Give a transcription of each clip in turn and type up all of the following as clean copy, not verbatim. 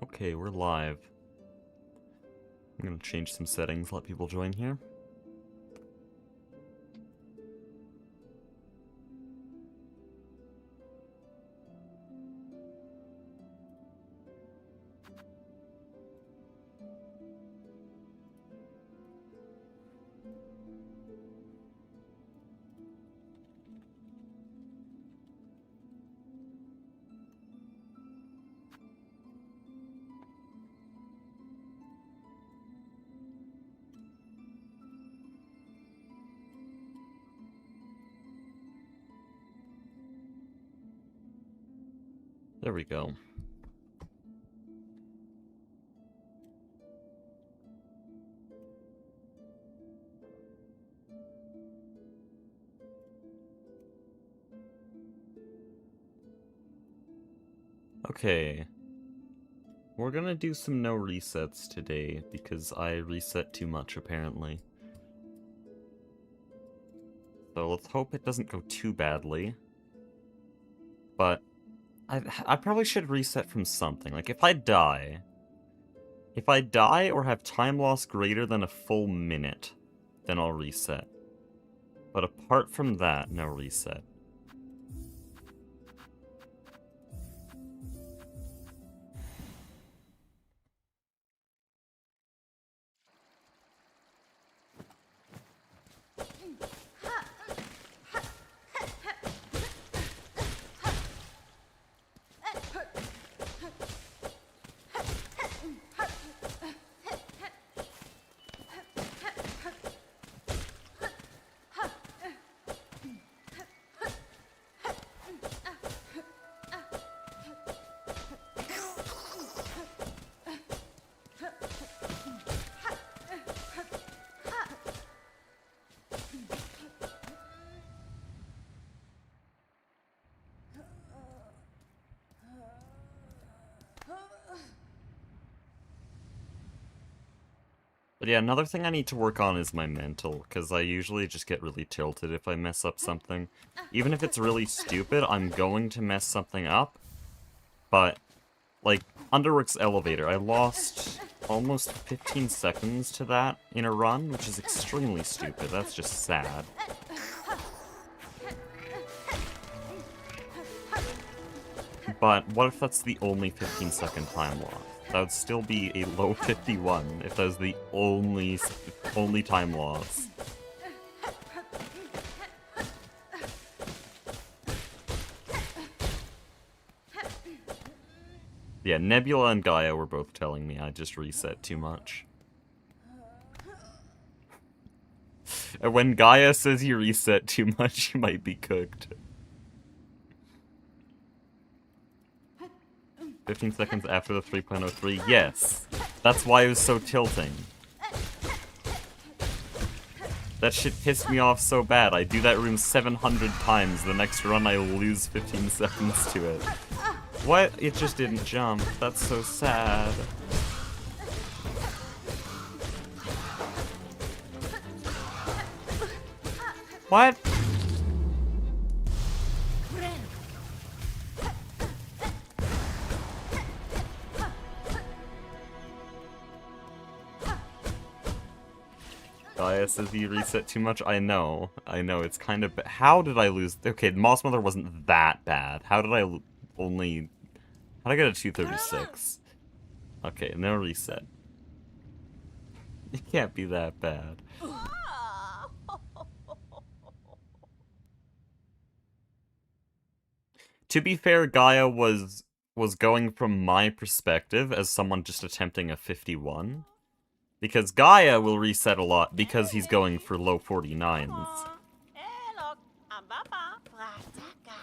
Okay, we're live. I'm gonna change some settings, let people join here. There we go. Okay. We're gonna do some no resets today, because I reset too much, apparently. So let's hope it doesn't go too badly. But I probably should reset from something. Like, if I die or have time loss greater than a full minute, then I'll reset. But apart from that, no reset. But yeah, another thing I need to work on is my mental, because I usually just get really tilted if I mess up something. Even if it's really stupid, I'm going to mess something up. But, like, Underworks Elevator, I lost almost 15 seconds to that in a run, which is extremely stupid. That's just sad. But what if that's the only 15-second time loss? That would still be a low 51 if that was the only time loss. Yeah, Nebula and Gaia were both telling me I just reset too much. And when Gaia says you reset too much, you might be cooked. 15 seconds after the 3.03, yes. That's why it was so tilting. That shit pissed me off so bad. I do that room 700 times. The next run I lose 15 seconds to it. What? It just didn't jump. That's so sad. What? Gaia says you reset too much. I know, it's kind of... How did I lose? Okay, Moss Mother wasn't that bad. How did I only... How did I get a 236? Okay, no reset. It can't be that bad. To be fair, Gaia was going from my perspective as someone just attempting a 51. Because Gaia will reset a lot because he's going for low 49s.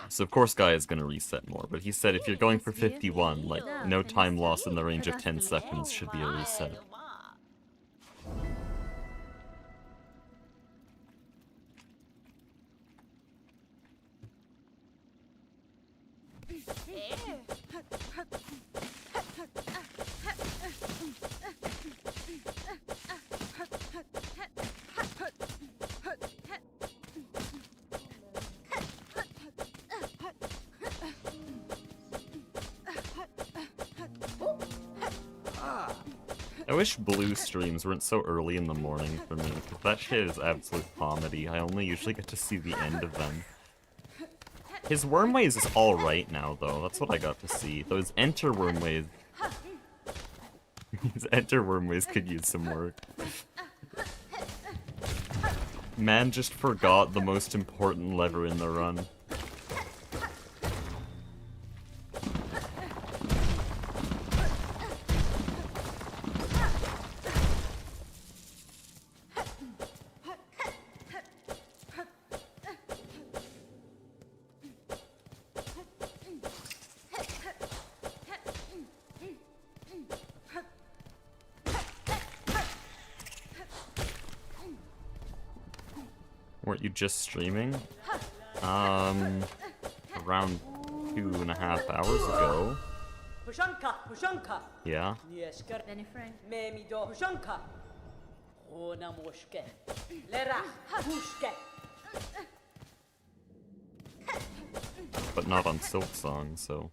So of course Gaia's gonna reset more, but he said if you're going for 51, like, no time loss in the range of 10 seconds should be a reset. I wish Blue streams weren't so early in the morning for me, because that shit is absolute comedy. I only usually get to see the end of them. His Wormways is alright now, though. That's what I got to see. Those Enter Wormways... His Enter Wormways could use some work. Man just forgot the most important lever in the run. Weren't you just streaming? Around 2.5 hours ago. Yeah. But not on Silksong, so...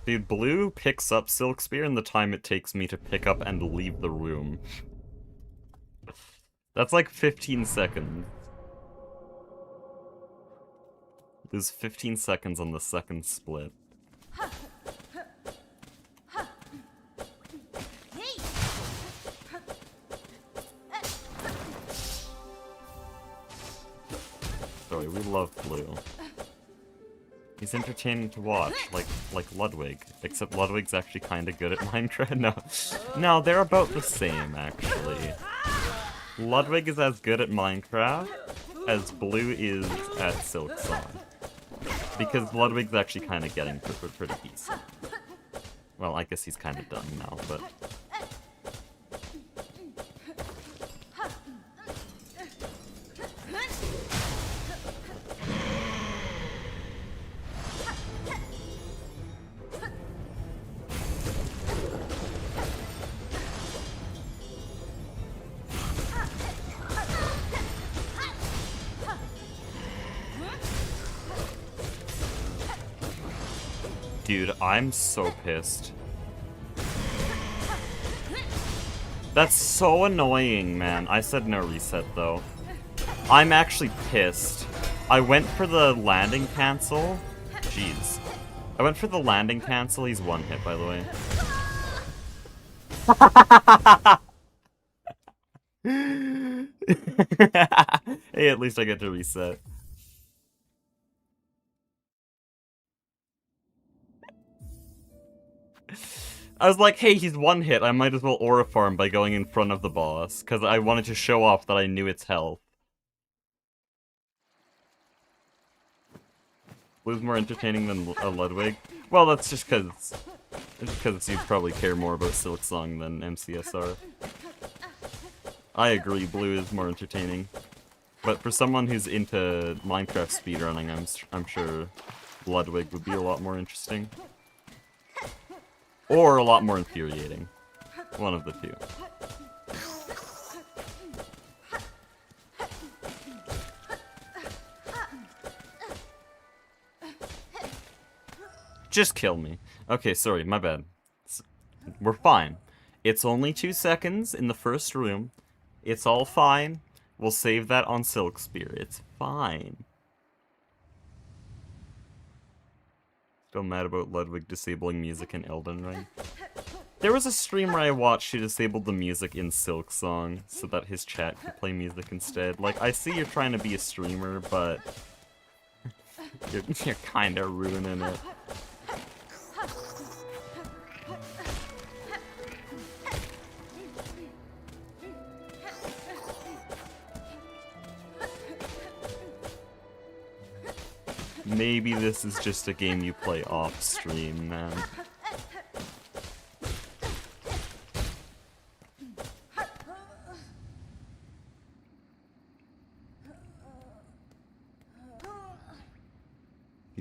Dude, Blue picks up Silk Spear in the time it takes me to pick up and leave the room. That's like 15 seconds. There's 15 seconds on the second split. Sorry, we love Blue. He's entertaining to watch, like Ludwig. Except Ludwig's actually kind of good at Minecraft. No, they're about the same, actually. Ludwig is as good at Minecraft as Blue is at Silksong. Because Ludwig's actually kind of getting pretty decent. Well, I guess he's kind of done now, but... Dude, I'm so pissed. That's so annoying, man. I said no reset, though. I'm actually pissed. I went for the landing cancel. Jeez. I went for the landing cancel. He's one hit, by the way. Hey, at least I get to reset. I was like, hey, he's one hit, I might as well aura farm by going in front of the boss, because I wanted to show off that I knew its health. Blue's more entertaining than Ludwig? Well, that's just because you'd probably care more about Silksong than MCSR. I agree, Blue is more entertaining. But for someone who's into Minecraft speedrunning, I'm sure Ludwig would be a lot more interesting. Or a lot more infuriating. One of the two. Just kill me. Okay, sorry, my bad. We're fine. It's only 2 seconds in the first room. It's all fine. We'll save that on Silk Spear. It's fine. Still mad about Ludwig disabling music in Elden Ring. There was a stream where I watched who disabled the music in Silksong so that his chat could play music instead. Like, I see you're trying to be a streamer, but you're kind of ruining it. Maybe this is just a game you play off stream, man.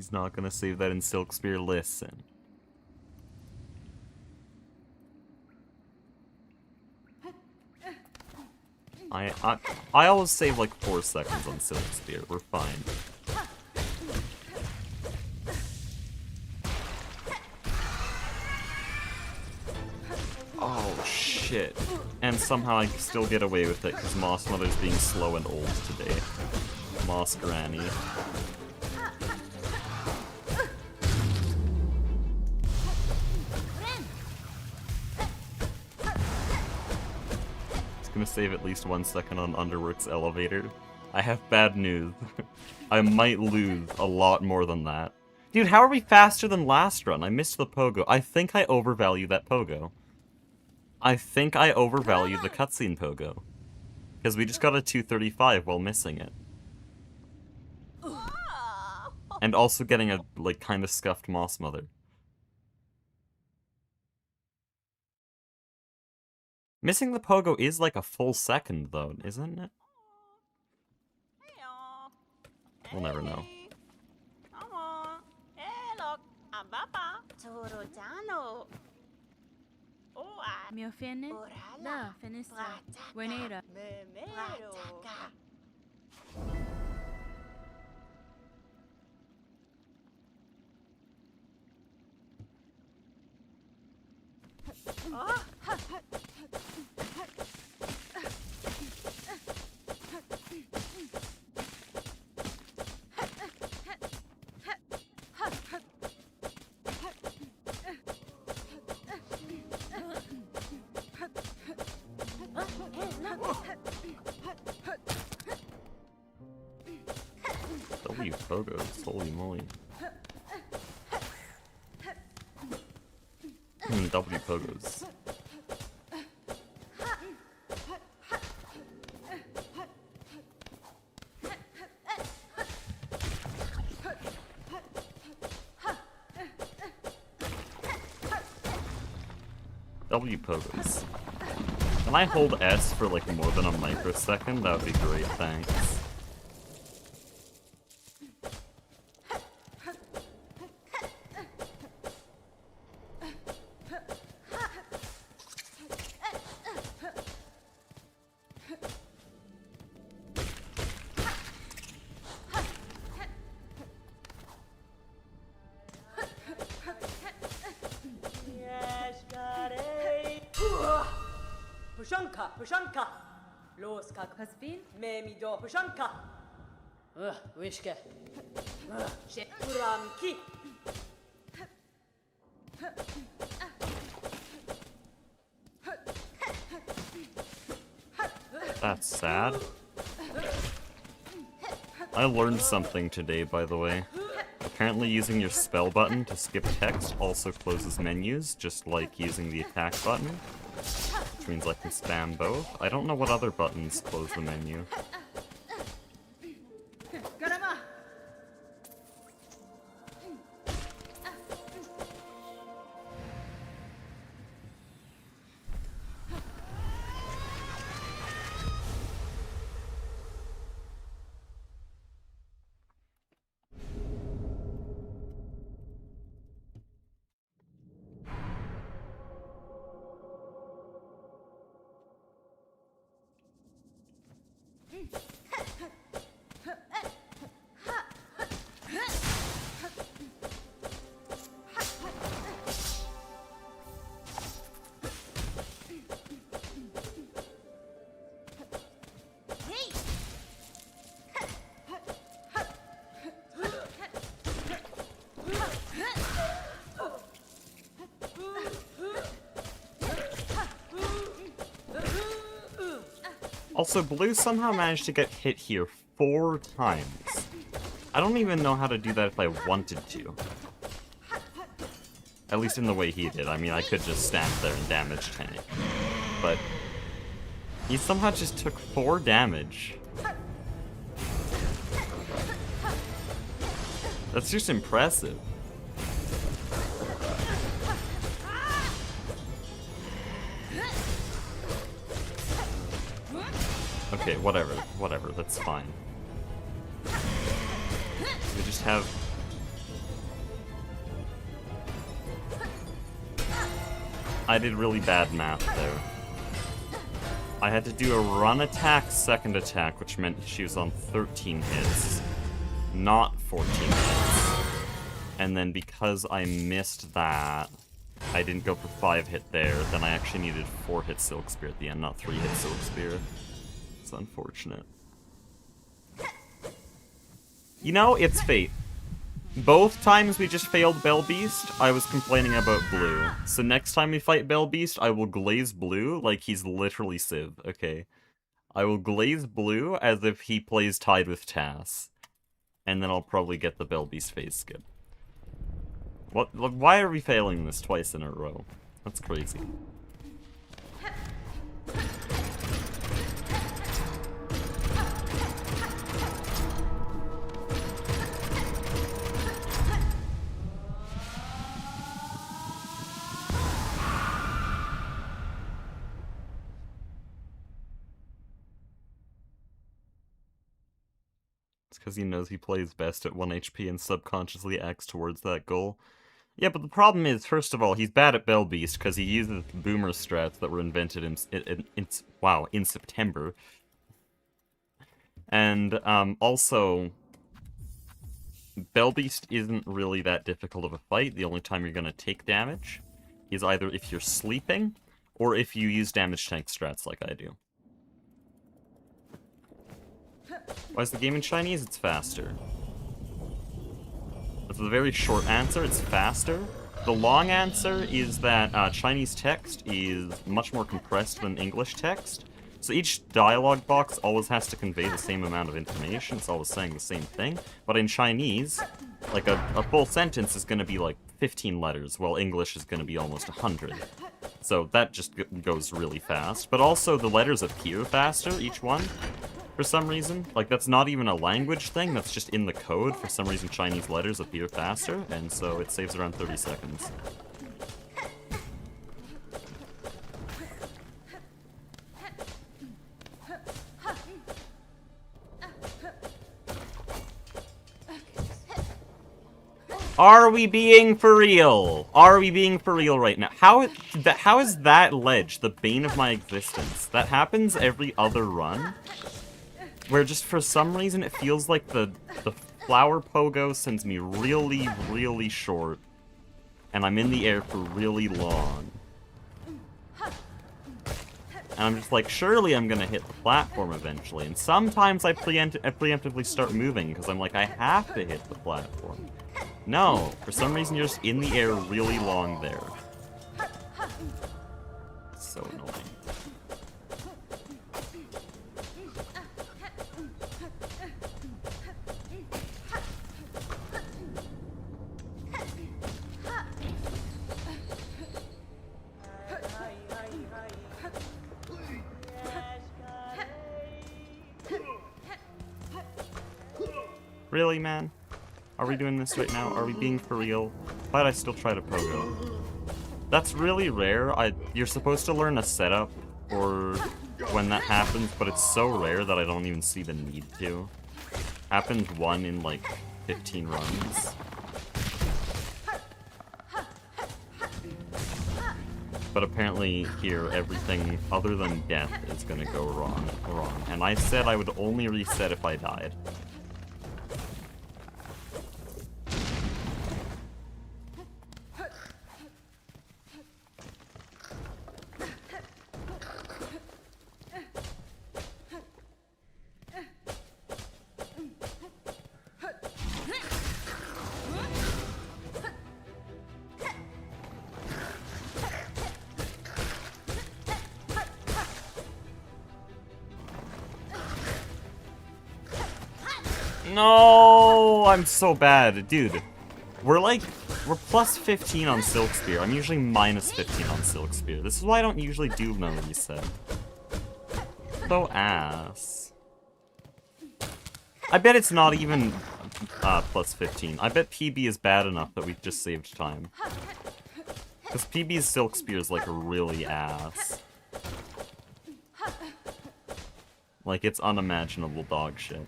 He's not gonna save that in Silk Spear. Listen. I always save like 4 seconds on Silk Spear. We're fine. Oh shit. And somehow I still get away with it because Moss Mother's being slow and old today. Moss Granny. Gonna save at least 1 second on Underworks Elevator. I have bad news. I might lose a lot more than that. Dude, how are we faster than last run? I missed the pogo. I think I overvalue that pogo. I think I overvalue the cutscene pogo. Because we just got a 235 while missing it. And also getting a, like, kind of scuffed Moss Mother. Missing the pogo is like a full second, though, isn't it? We'll never know. W pogos, holy moly. W pogos. W pogos. Can I hold S for like more than a microsecond? That would be great, thanks. Pushanka, Loska, Kaspin, Memido, Pushanka, Wishke, Shekuramki. That's sad. I learned something today, by the way. Apparently using your spell button to skip text also closes menus, just like using the attack button. Which means I can spam both. I don't know what other buttons close the menu. Also, Blue somehow managed to get hit here 4 times. I don't even know how to do that if I wanted to. At least in the way he did. I mean, I could just stand there and damage tank. But he somehow just took 4 damage. That's just impressive. Okay, whatever, that's fine. We just have I did really bad math there. I had to do a run attack, second attack, which meant she was on 13 hits, not 14 hits. And then because I missed that, I didn't go for 5 hit there, then I actually needed 4 hit Silk Spear at the end, not 3 hit Silk Spear. It's unfortunate. You know, it's fate. Both times we just failed Bell Beast, I was complaining about blue. So next time we fight Bell Beast, I will glaze blue like he's literally Civ, okay? I will glaze blue as if he plays tied with Tass. And then I'll probably get the Bell Beast phase skip. What? Why are we failing this twice in a row? That's crazy. It's because he knows he plays best at 1 HP and subconsciously acts towards that goal. Yeah, but the problem is, first of all, he's bad at Bell Beast because he uses boomer strats that were invented in September. And also, Bell Beast isn't really that difficult of a fight. The only time you're going to take damage is either if you're sleeping or if you use damage tank strats like I do. Why is the game in Chinese? It's faster. That's a very short answer, it's faster. The long answer is that Chinese text is much more compressed than English text. So each dialogue box always has to convey the same amount of information, it's always saying the same thing. But in Chinese, like a full sentence is going to be like 15 letters, while English is going to be almost 100. So that just goes really fast. But also the letters appear faster, each one. For some reason. Like, that's not even a language thing, that's just in the code. For some reason, Chinese letters appear faster, and so it saves around 30 seconds. Are we being for real? Are we being for real right now? How is that ledge the bane of my existence? That happens every other run? Where just for some reason it feels like the flower pogo sends me really, really short. And I'm in the air for really long. And I'm just like, surely I'm gonna hit the platform eventually. And sometimes I preemptively start moving, because I'm like, I have to hit the platform. No, for some reason you're just in the air really long there. It's so annoying. Really, man? Are we doing this right now? Are we being for real? Why'd I still try to pogo? That's really rare. You're supposed to learn a setup for when that happens, but it's so rare that I don't even see the need to. Happened 1 in like 15 runs. But apparently here, everything other than death is gonna go wrong. And I said I would only reset if I died. No, I'm so bad. Dude, we're plus 15 on Silk Spear. I'm usually minus 15 on Silk Spear. This is why I don't usually do no reset. So ass. I bet it's not even plus 15. I bet PB is bad enough that we've just saved time. Because PB's Silk Spear is like really ass. Like, it's unimaginable dog shit.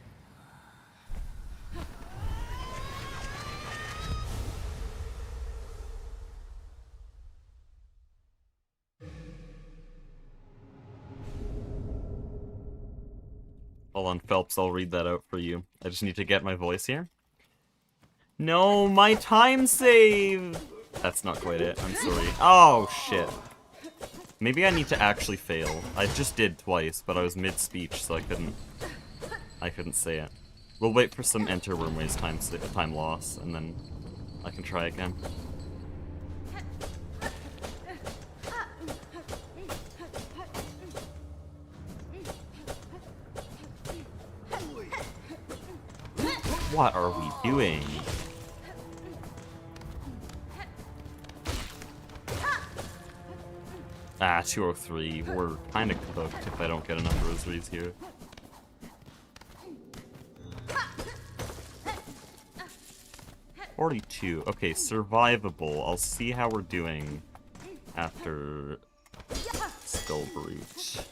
Hold on, Phelps, I'll read that out for you. I just need to get my voice here. No, my time save! That's not quite it, I'm sorry. Oh, shit. Maybe I need to actually fail. I just did twice, but I was mid-speech, so I couldn't say it. We'll wait for some enter Wormways time loss, and then I can try again. What are we doing? Ah, 203. We're kind of cooked if I don't get enough rosaries here. $42. Okay, survivable. I'll see how we're doing after Skull Brute.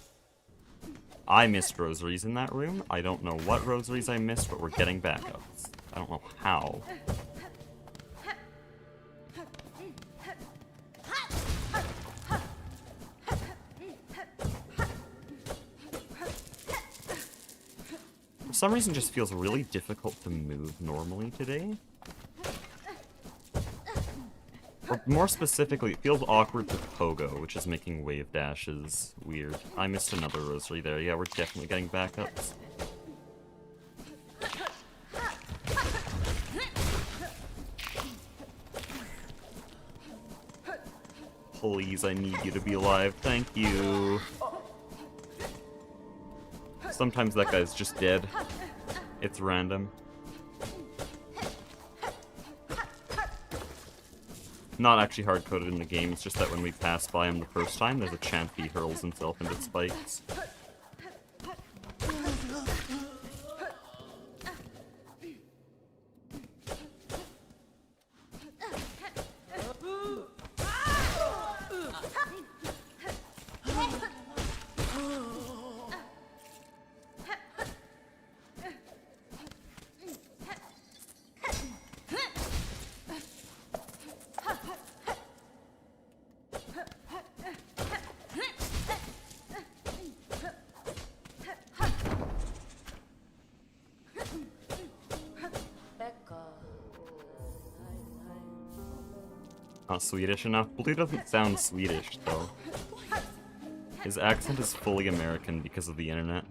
I missed rosaries in that room. I don't know what rosaries I missed, but we're getting backups. I don't know how. For some reason, it just feels really difficult to move normally today. Or more specifically, it feels awkward to pogo, which is making wave dashes weird. I missed another rosary there. Yeah, we're definitely getting backups. Please, I need you to be alive. Thank you. Sometimes that guy's just dead. It's random. Not actually hard-coded in the game, it's just that when we pass by him the first time, there's a chance he hurls himself into spikes. Not Swedish enough. Blue doesn't sound Swedish, though. His accent is fully American because of the internet.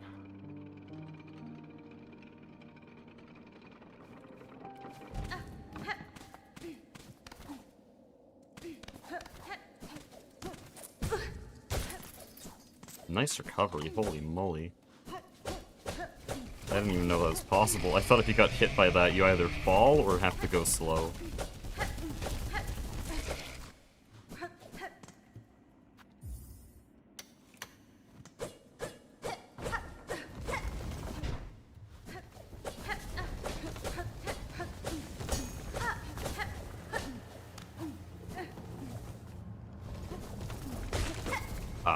Nice recovery, holy moly. I didn't even know that was possible. I thought if you got hit by that, you either fall or have to go slow.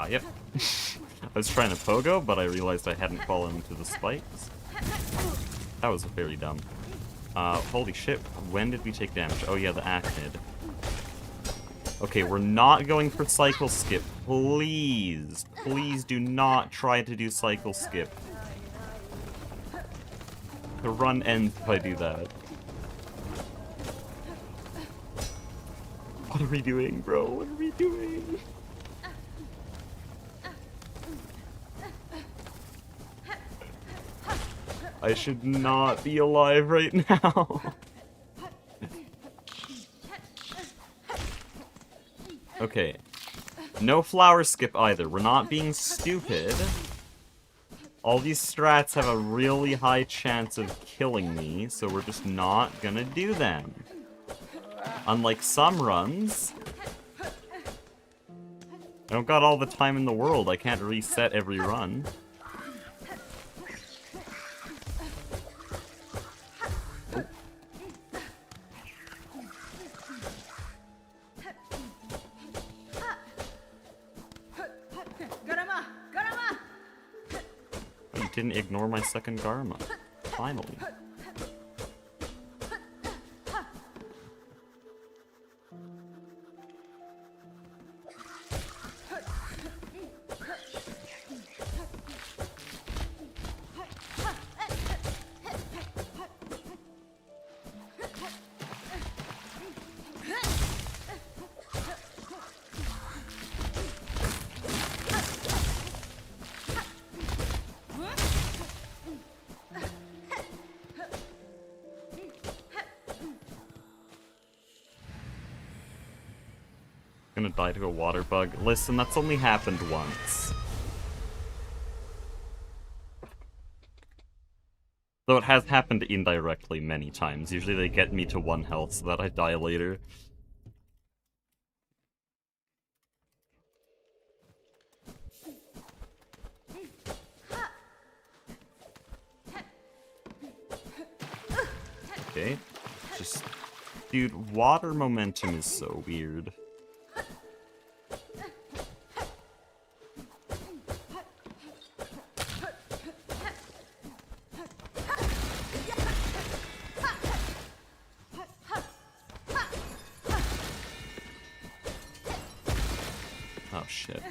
Yep. I was trying to pogo, but I realized I hadn't fallen into the spikes. That was very dumb. Holy shit, when did we take damage? Oh yeah, the acnid. Okay, we're not going for cycle skip. Please, please do not try to do cycle skip. The run ends if I do that. What are we doing, bro? What are we doing? I should not be alive right now. Okay. No flower skip either. We're not being stupid. All these strats have a really high chance of killing me, so we're just not gonna do them. Unlike some runs. I don't got all the time in the world. I can't reset every run. Didn't ignore my second Garma. Finally. Gonna die to a water bug. Listen, that's only happened once. Though it has happened indirectly many times. Usually they get me to 1 health so that I die later. Okay. Just... Dude, water momentum is so weird. Oh shit.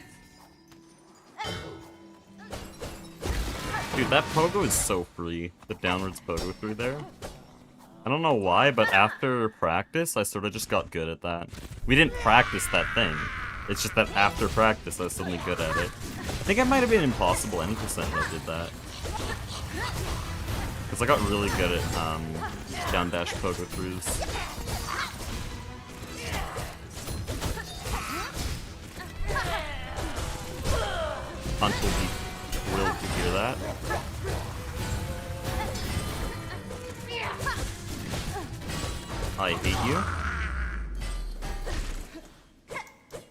Dude, that pogo is so free. The downwards pogo through there. I don't know why, but after practice, I sort of just got good at that. We didn't practice that thing. It's just that after practice, I was suddenly good at it. I think I might have been impossible any percent when I did that. Because I got really good at down dash pogo throughs. Hunt will be thrilled to hear that. I hate you.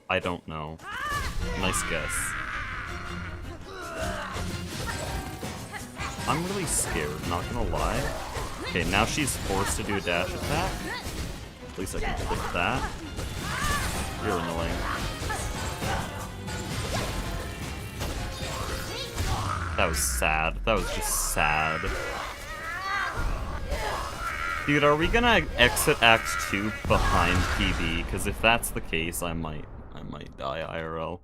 I don't know. Nice guess. I'm really scared, not gonna lie. Okay, now she's forced to do a dash attack. At least I can click that. You're annoying. That was sad. That was just sad. Dude, are we gonna exit Act 2 behind PB? Because if that's the case, I might die IRL.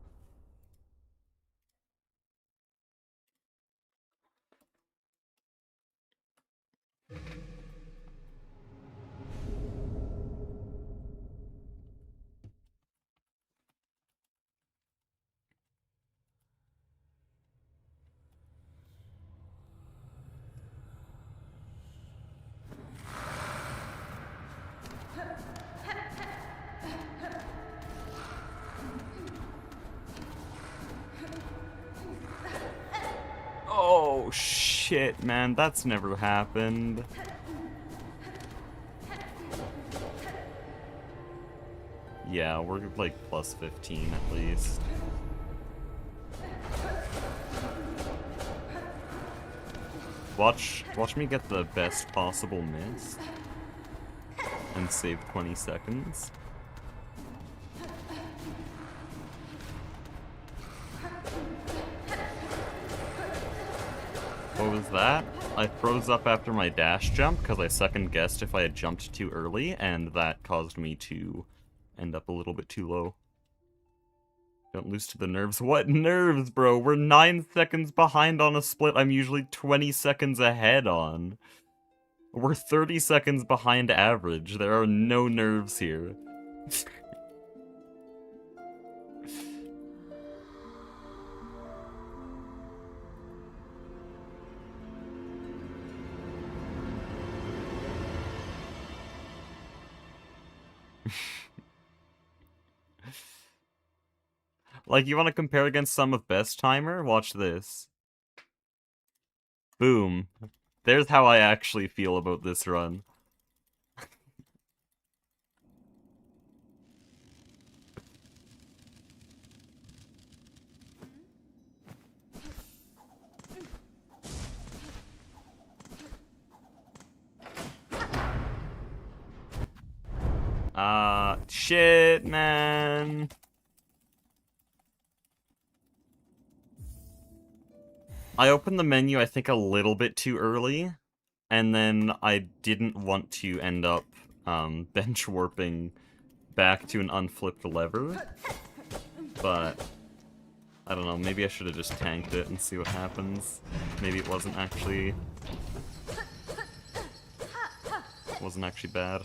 Oh shit, man, that's never happened. Yeah, we're like plus 15 at least. Watch me get the best possible miss and save 20 seconds. What was that? I froze up after my dash jump because I second guessed if I had jumped too early, and that caused me to end up a little bit too low. Don't lose to the nerves. What nerves, bro? We're 9 seconds behind on a split I'm usually 20 seconds ahead on. We're 30 seconds behind average. There are no nerves here. Like, you want to compare against some of Best Timer? Watch this. Boom. There's how I actually feel about this run. Shit, man. I opened the menu, I think, a little bit too early, and then I didn't want to end up bench warping back to an unflipped lever, but I don't know, maybe I should have just tanked it and see what happens. Maybe it wasn't actually bad.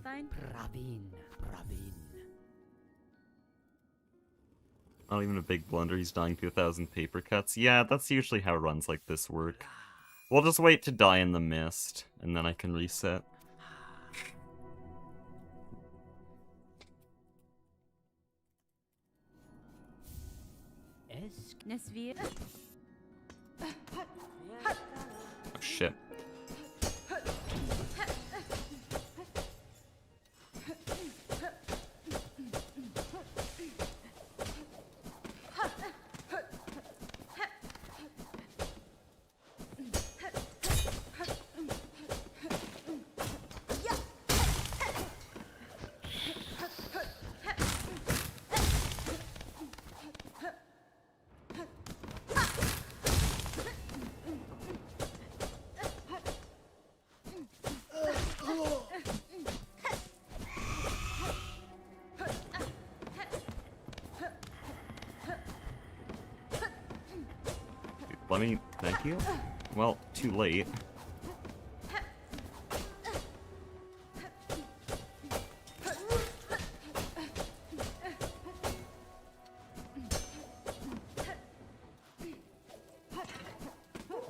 Praveen. Not even a big blunder, he's dying to 1,000 paper cuts. Yeah, that's usually how runs like this work. We'll just wait to die in the mist, and then I can reset. Oh shit. Let me... thank you? Well, too late.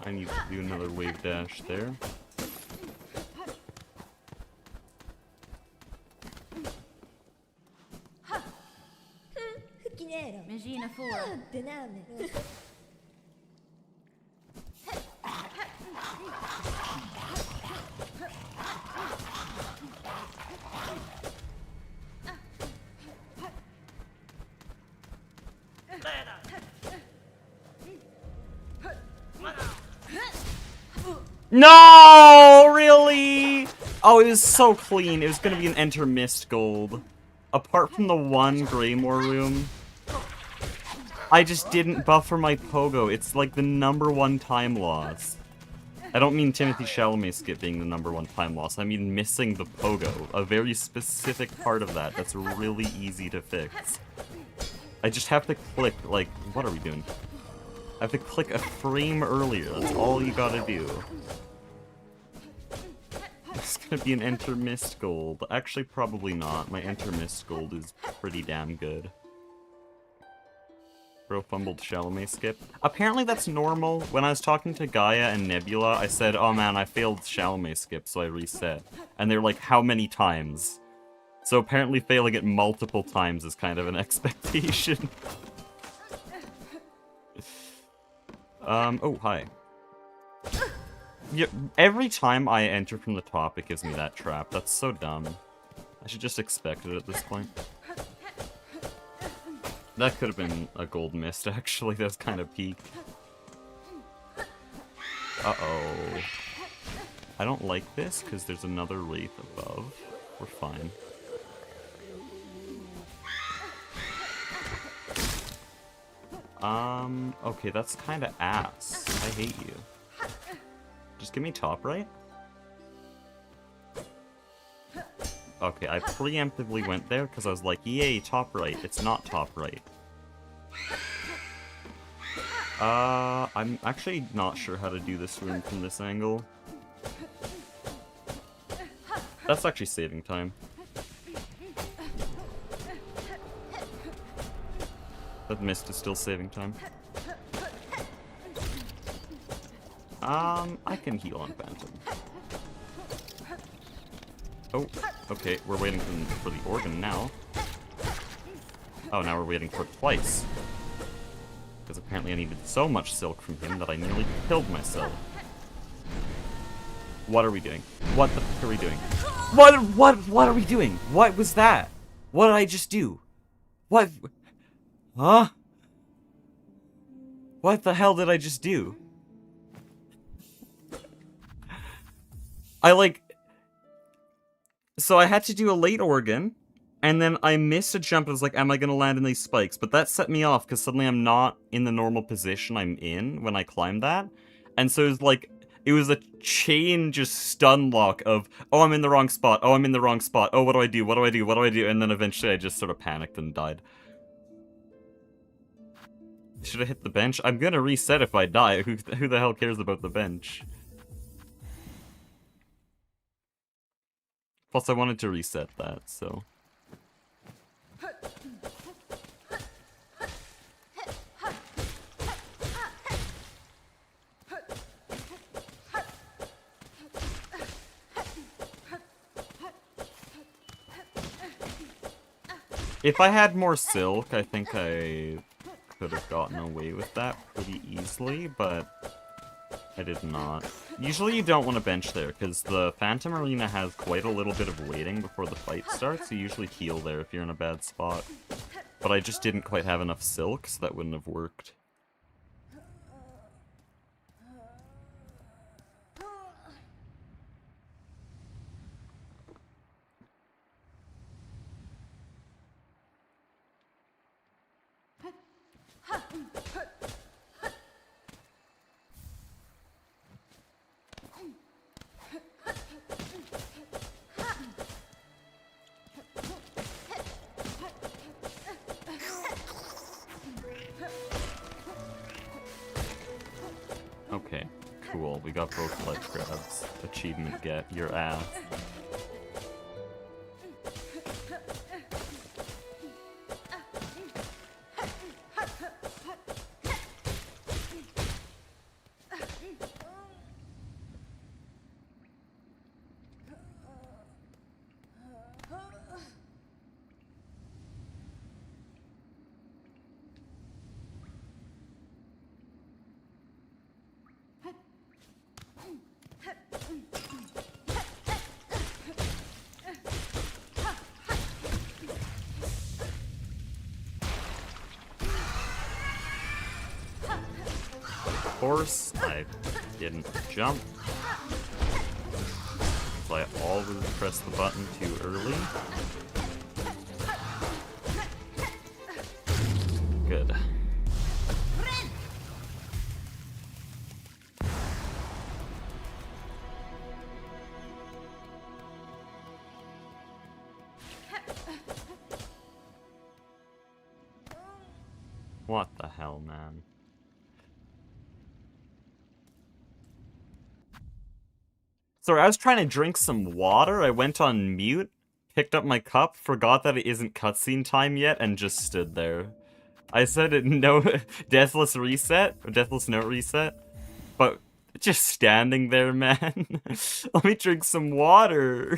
I need to do another wave dash there. Imagina fora. No! Really? Oh, it was so clean. It was gonna be an Enter Mist gold. Apart from the one Greymore room, I just didn't buffer my pogo. It's like the #1 time loss. I don't mean Timothy Chalamet skip being the #1 time loss. I mean missing the pogo. A very specific part of that that's really easy to fix. I just have to click, like, what are we doing? I have to click a frame earlier. That's all you gotta do. It's gonna be an Enter Mist gold. Actually, probably not. My Enter Mist gold is pretty damn good. Bro fumbled Chalamet skip. Apparently that's normal. When I was talking to Gaia and Nebula, I said, oh man, I failed Chalamet skip, so I reset. And they're like, how many times? So apparently failing it multiple times is kind of an expectation. Oh, hi. Yeah, every time I enter from the top, it gives me that trap. That's so dumb. I should just expect it at this point. That could have been a gold mist, actually. That's kind of peak. Uh-oh. I don't like this, because there's another Wraith above. We're fine. Okay, that's kind of ass. I hate you. Just give me top right. Okay, I preemptively went there because I was like, yay, top right. It's not top right. I'm actually not sure how to do this room from this angle. That's actually saving time. That mist is still saving time. I can heal on Phantom. Oh, okay, we're waiting for the organ now. Oh, now we're waiting for it twice. Because apparently I needed so much silk from him that I nearly killed myself. What are we doing? What the fuck are we doing? What are we doing? What was that? What did I just do? What? Huh? What the hell did I just do? So I had to do a late organ, and then I missed a jump. I was like, am I gonna land in these spikes? But that set me off, because suddenly I'm not in the normal position I'm in when I climbed that. And so it was like, it was a chain just stun lock of, oh, I'm in the wrong spot, oh, I'm in the wrong spot, oh, what do I do, what do I do, what do I do? And then eventually I just sort of panicked and died. Should I hit the bench? I'm gonna reset if I die. Who the hell cares about the bench? Plus, I wanted to reset that, so... If I had more silk, I think I could have gotten away with that pretty easily, but I did not. Usually you don't want to bench there, because the Phantom Arena has quite a little bit of waiting before the fight starts, so you usually heal there if you're in a bad spot. But I just didn't quite have enough silk, so that wouldn't have worked. Okay, cool. We got both ledge grabs. Achievement get your ass. Of course, I didn't jump. So I always press the button too early. Good. What the hell, man? Sorry, I was trying to drink some water, I went on mute, picked up my cup, forgot that it isn't cutscene time yet, and just stood there. I said it no deathless reset, or deathless note reset, but just standing there, man. Let me drink some water.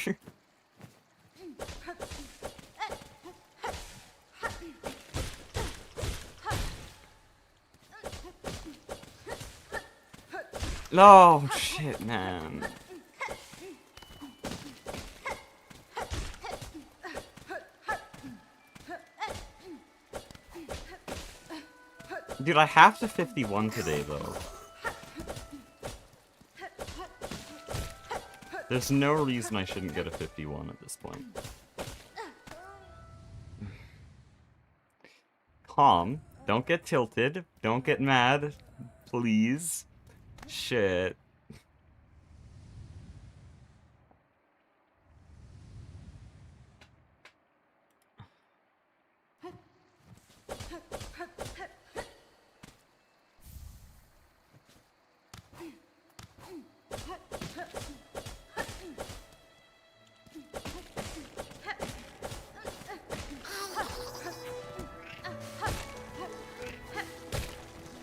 Oh, shit, man. Dude, I have to 51 today, though. There's no reason I shouldn't get a 51 at this point. Calm. Don't get tilted. Don't get mad. Please. Shit.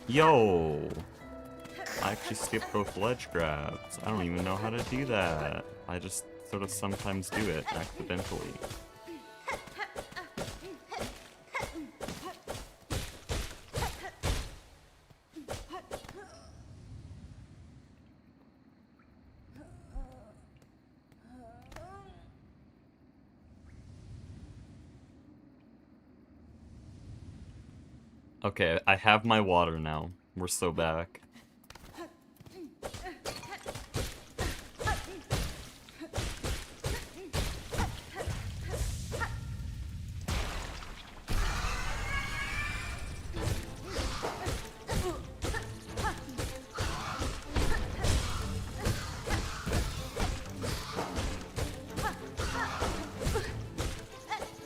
Yo! I actually skipped both ledge grabs. I don't even know how to do that. I just sort of sometimes do it accidentally. Okay, I have my water now. We're so back.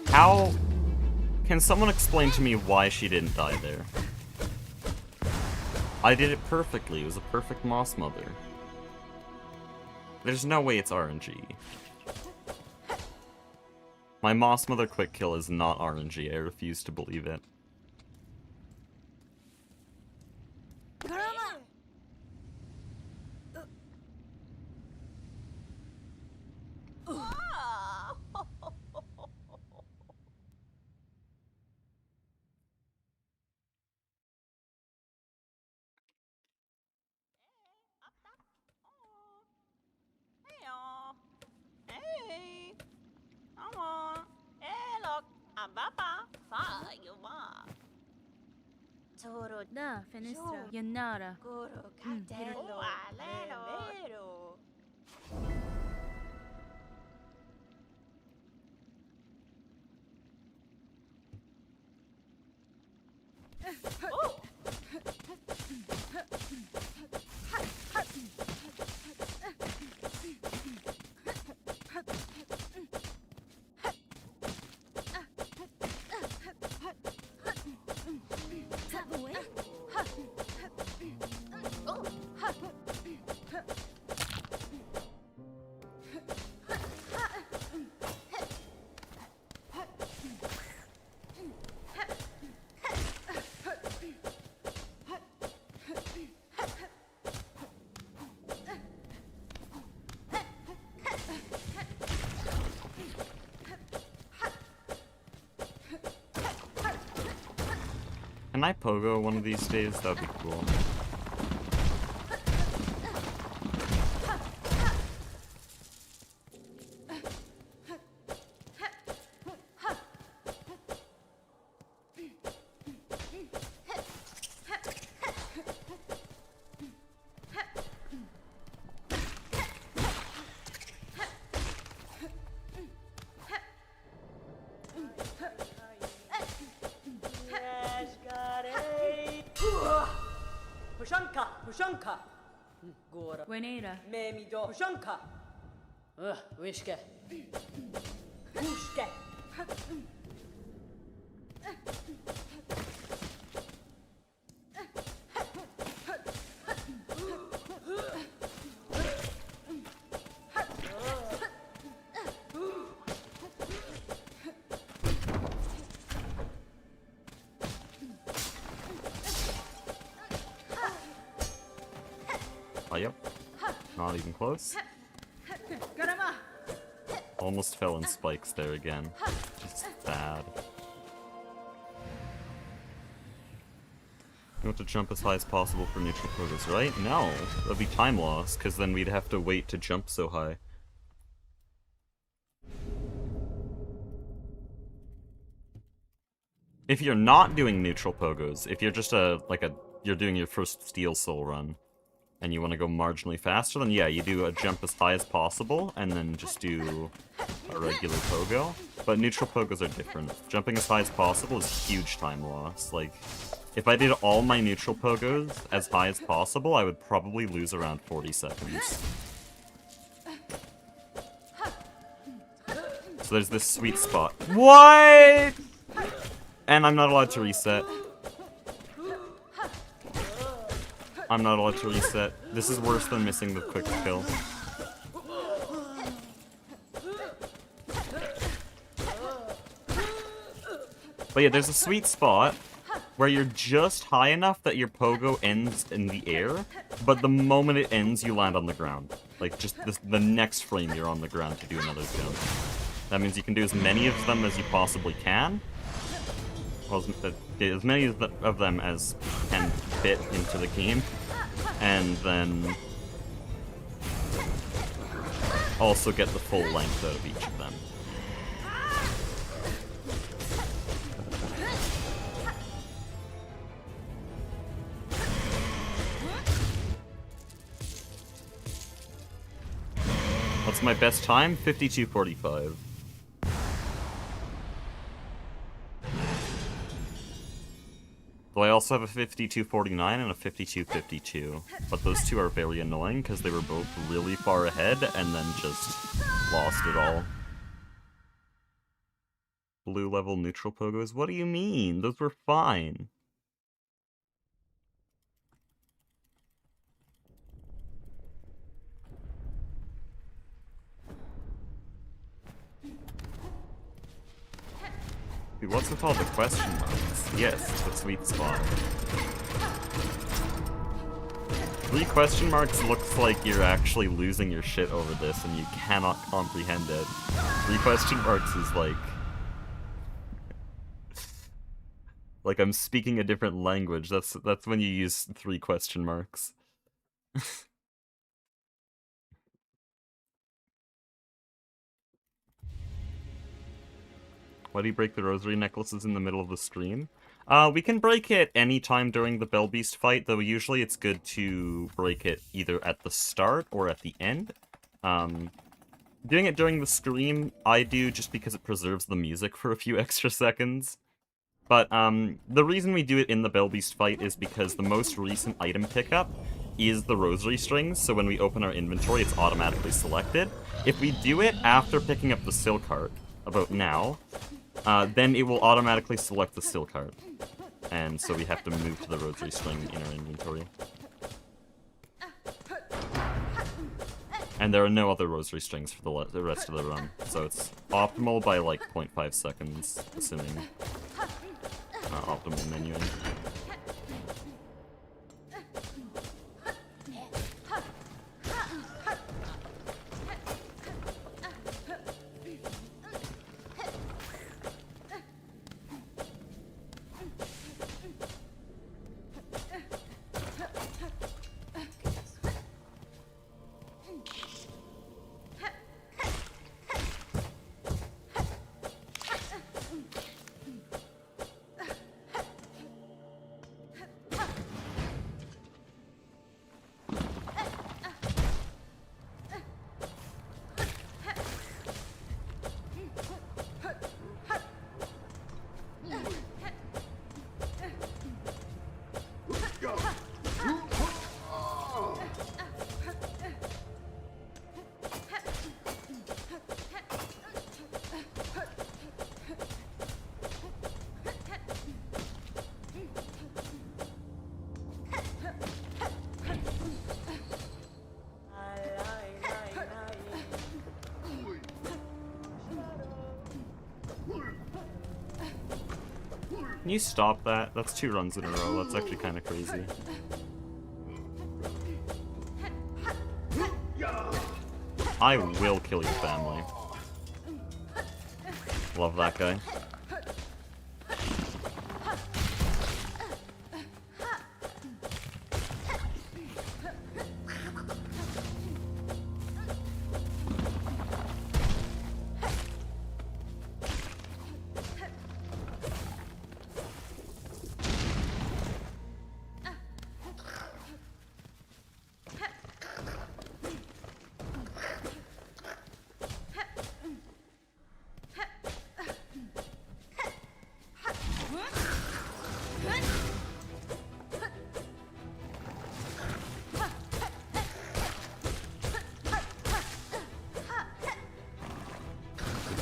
How... Can someone explain to me why she didn't die there? I did it perfectly. It was a perfect Moss Mother. There's no way it's RNG. My Moss Mother quick kill is not RNG. I refuse to believe it. Da, finestra. Yannara. Hit it. Can I pogo one of these days? That'd be cool. Pushanka, pushanka. Gora. Wenera. Memi do pushanka. Wishke. Pushke. Oh, yep. Not even close. Almost fell in spikes there again. Just bad. You want to jump as high as possible for neutral pogos, right? No, that'd be time loss, because then we'd have to wait to jump so high. If you're not doing neutral pogos, if you're just you're doing your first Steel Soul run, and you want to go marginally faster, then yeah, you do a jump as high as possible, and then just do a regular pogo. But neutral pogos are different. Jumping as high as possible is huge time loss. Like, if I did all my neutral pogos as high as possible, I would probably lose around 40 seconds. So there's this sweet spot. What? And I'm not allowed to reset. I'm not allowed to reset. This is worse than missing the quick kill. But yeah, there's a sweet spot where you're just high enough that your pogo ends in the air, but the moment it ends, you land on the ground. Like, just the next frame, you're on the ground to do another jump. That means you can do as many of them as you possibly can. Well, as many of them as can fit into the game, and then also get the full length out of each of them. What's my best time? 52:45. Though I also have a 52:49 and a 52:52, but those two are very annoying because they were both really far ahead and then just lost it all. Blue level neutral pogos? What do you mean? Those were fine. Dude, what's with all the question marks? Yes, it's the sweet spot. 3 question marks looks like you're actually losing your shit over this and you cannot comprehend it. 3 question marks is like I'm speaking a different language. That's when you use 3 question marks. Why do you break the rosary necklaces in the middle of the stream? We can break it anytime during the Bell Beast fight, though usually it's good to break it either at the start or at the end. Doing it during the stream, I do just because it preserves the music for a few extra seconds. But the reason we do it in the Bell Beast fight is because the most recent item pickup is the rosary strings, so when we open our inventory, it's automatically selected. If we do it after picking up the Silk Heart, about now, then it will automatically select the Silk Heart. And so we have to move to the rosary string in our inventory. And there are no other rosary strings for the rest of the run, so it's optimal by like 0.5 seconds, assuming optimal menuing. Can you stop that? That's 2 runs in a row. That's actually kind of crazy. I will kill your family. Love that guy.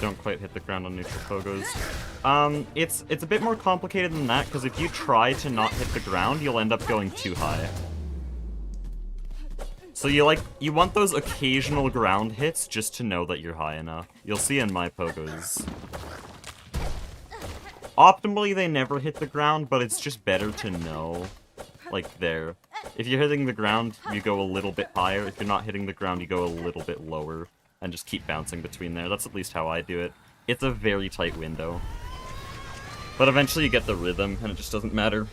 Don't quite hit the ground on neutral pogos. It's a bit more complicated than that, because if you try to not hit the ground, you'll end up going too high. So you want those occasional ground hits just to know that you're high enough. You'll see in my pogos. Optimally, they never hit the ground, but it's just better to know, like, there. If you're hitting the ground, you go a little bit higher. If you're not hitting the ground, you go a little bit lower. And just keep bouncing between there. That's at least how I do it. It's a very tight window. But eventually you get the rhythm, and it just doesn't matter.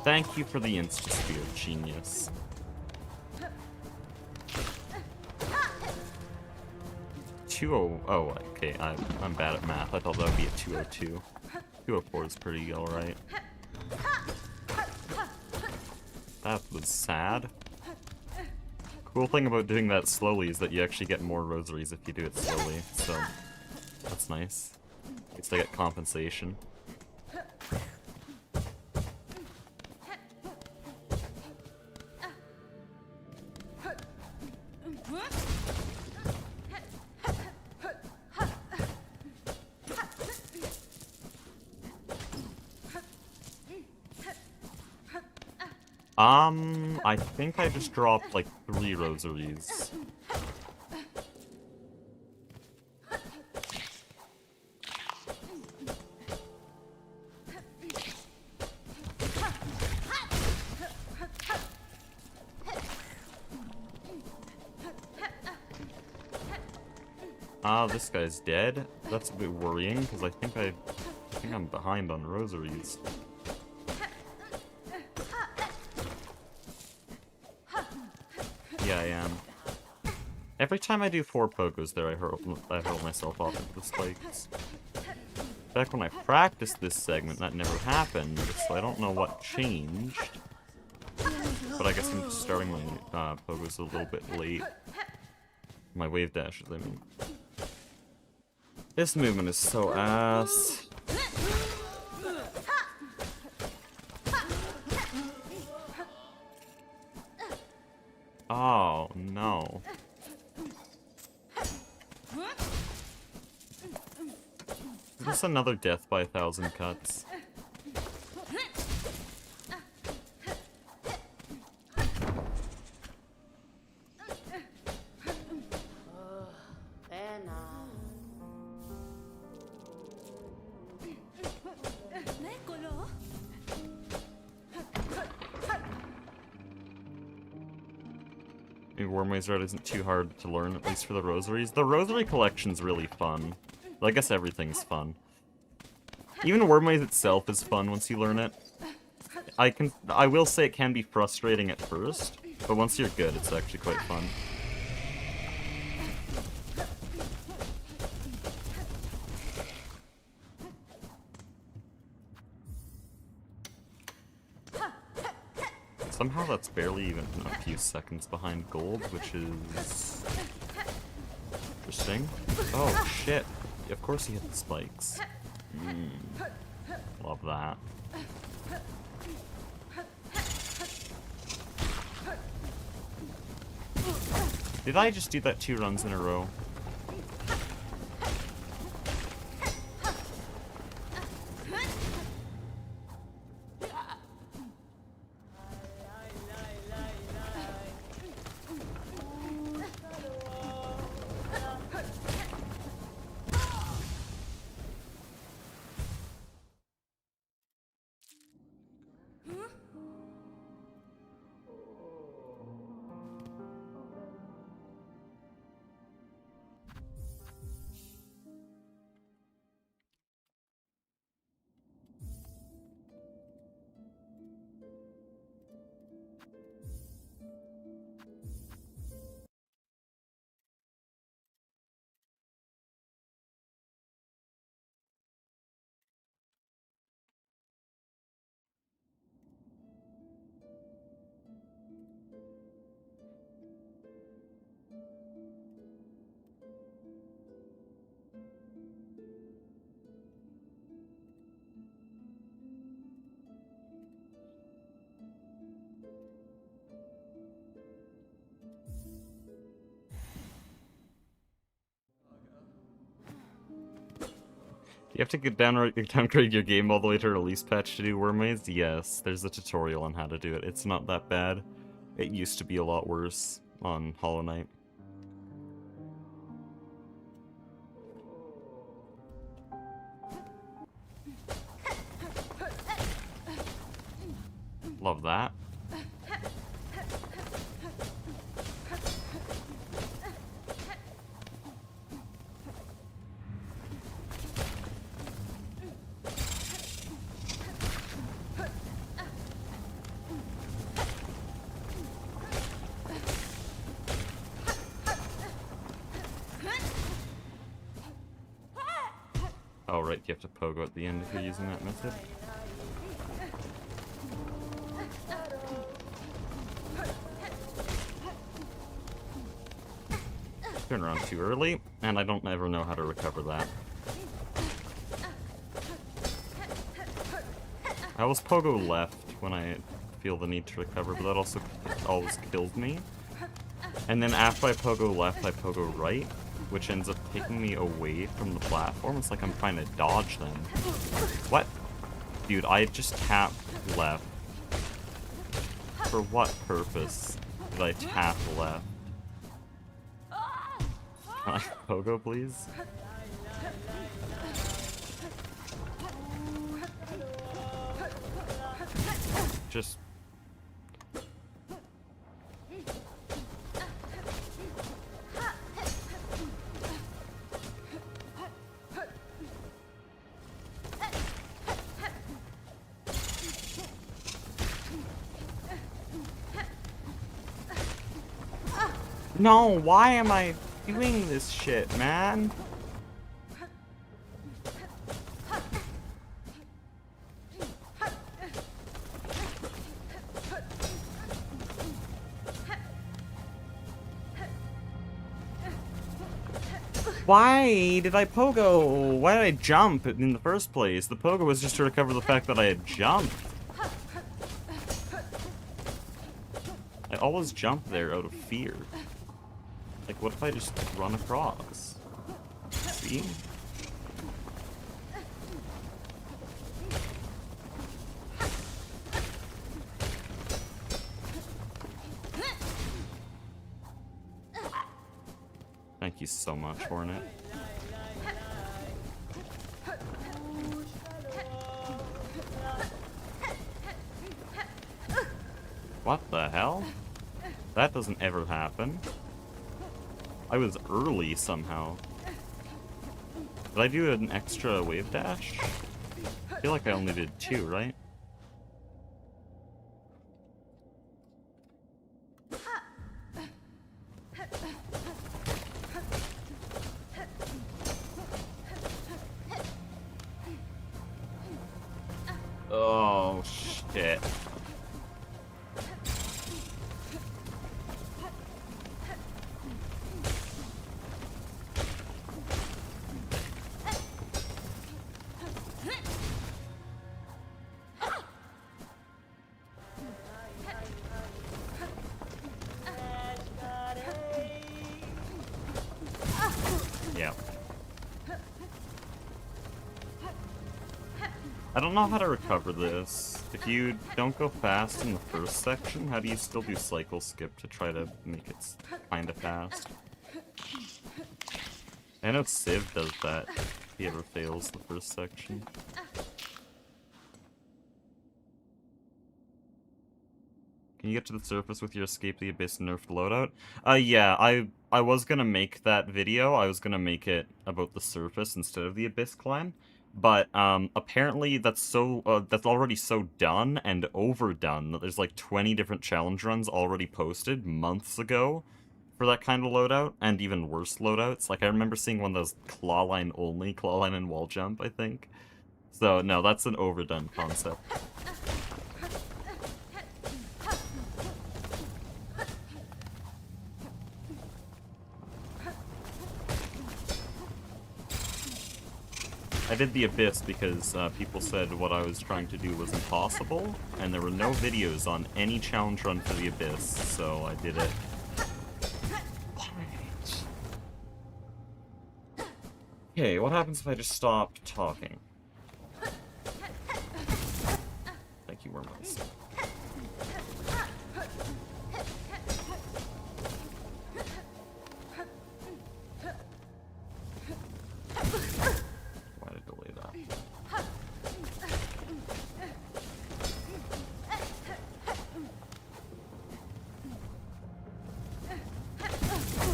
Thank you for the insta-spear, genius. Oh, okay, I'm bad at math. I thought that would be a 202. 204 is pretty alright. That was sad. Cool thing about doing that slowly is that you actually get more rosaries if you do it slowly, so that's nice. At least I get compensation. I think I just dropped like 3 rosaries. Ah, this guy's dead. That's a bit worrying because I think I'm behind on rosaries. Yeah, I am. Every time I do 4 pogos there, I hurl myself off into the spikes. Back when I practiced this segment, that never happened, so I don't know what changed. But I guess I'm just starting my pogos a little bit late. My wave dashes, I mean. This movement is so ass. Oh, no. Is this another death by 1,000 cuts? Maybe Wormways Red isn't too hard to learn, at least for the rosaries. The rosary collection's really fun. Well, I guess everything's fun. Even Wormways itself is fun once you learn it. I will say it can be frustrating at first, but once you're good, it's actually quite fun. Somehow that's barely even a few seconds behind gold, which is interesting. Oh shit! Of course he hit the spikes. Love that. Did I just do that 2 runs in a row? You have to downgrade your game all the way to release patch to do Wormways? Yes, there's a tutorial on how to do it. It's not that bad. It used to be a lot worse on Hollow Knight. Love that. Oh, right, you have to pogo at the end if you're using that method. Turn around too early, and I don't ever know how to recover that. I always pogo left when I feel the need to recover, but that also always kills me. And then after I pogo left, I pogo right, which ends up taking me away from the platform. It's like I'm trying to dodge them. What? Dude, I just tapped left. For what purpose did I tap left? Can I pogo, please? Just... No, why am I doing this shit, man? Why did I pogo? Why did I jump in the first place? The pogo was just to recover the fact that I had jumped. I always jump there out of fear. Like, what if I just run across? See? Thank you so much, Hornet. What the hell? That doesn't ever happen. I was early somehow. Did I do an extra wave dash? I feel like I only did 2, right? Oh, shit. Yeah. I don't know how to recover this. If you don't go fast in the first section, how do you still do cycle skip to try to make it kinda fast? I know Civ does that if he ever fails the first section. Can you get to the surface with your Escape the Abyss nerfed loadout? Yeah, I was gonna make that video. I was gonna make it about the surface instead of the Abyss climb. But, apparently that's already so done and overdone that there's like 20 different challenge runs already posted months ago for that kind of loadout, and even worse loadouts. Like, I remember seeing one that was clawline only, clawline and wall jump, I think. So, no, that's an overdone concept. I did the Abyss because people said what I was trying to do was impossible, and there were no videos on any challenge run for the Abyss, so I did it. Okay, what happens if I just stop talking? Thank you, Wormways. Why did I delay that?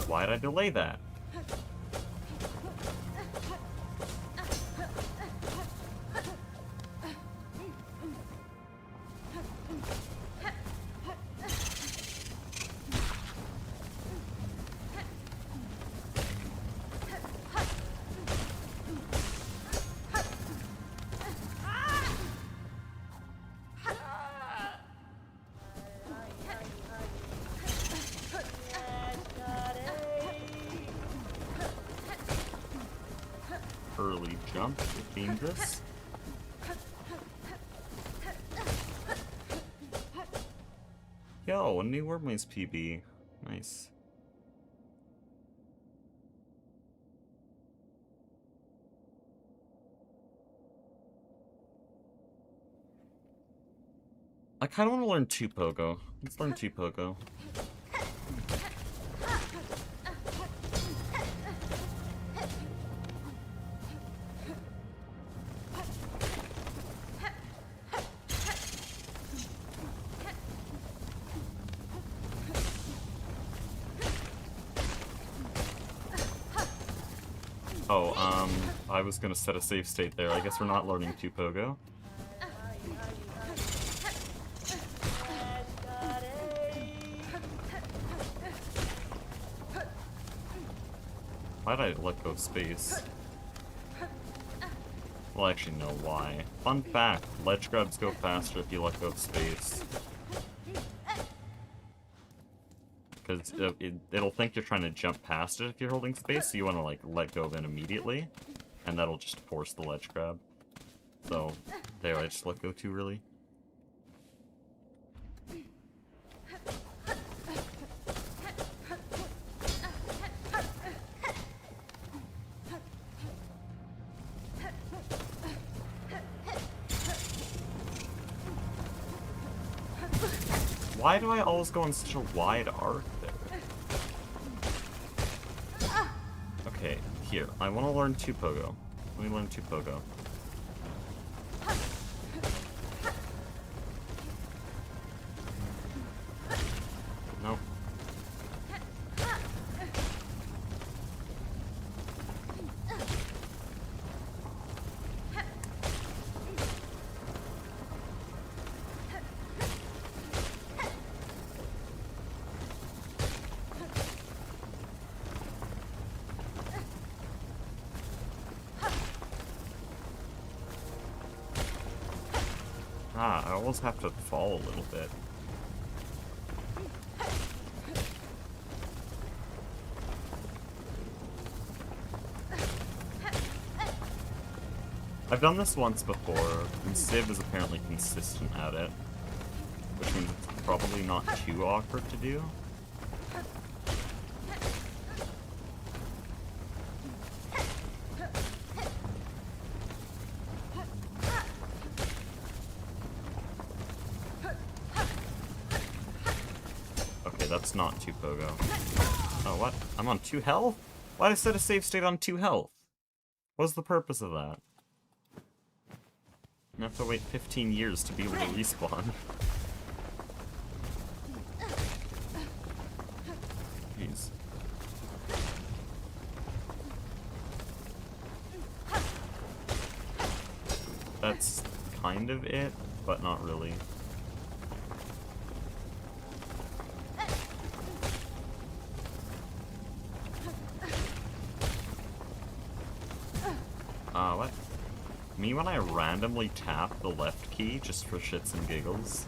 Why did I delay that? Early jump, dangerous. Yo, a new Wormways PB. Nice. I kind of want to learn 2 pogo. Let's learn 2 pogo. Oh, I was gonna set a save state there. I guess we're not learning 2 pogo. Why'd I let go of space? Well, actually, no, why? Fun fact, ledge grabs go faster if you let go of space. Because it'll think you're trying to jump past it if you're holding space, so you want to, like, let go of it immediately. And that'll just force the ledge grab. So, there, I just let go too early. Why do I always go on such a wide arc there? Okay, here. I want to learn 2 pogo. Let me learn 2 pogo. Nope. Ah, I always have to fall a little bit. I've done this once before, and Civ is apparently consistent at it, which means it's probably not too awkward to do. Okay, that's not 2 pogo. Oh, what? I'm on 2 health? Why did I set a save state on 2 health? What's the purpose of that? I have to wait 15 years to be able to respawn. Jeez. That's kind of it, but not really. What? Me when I randomly tap the left key just for shits and giggles.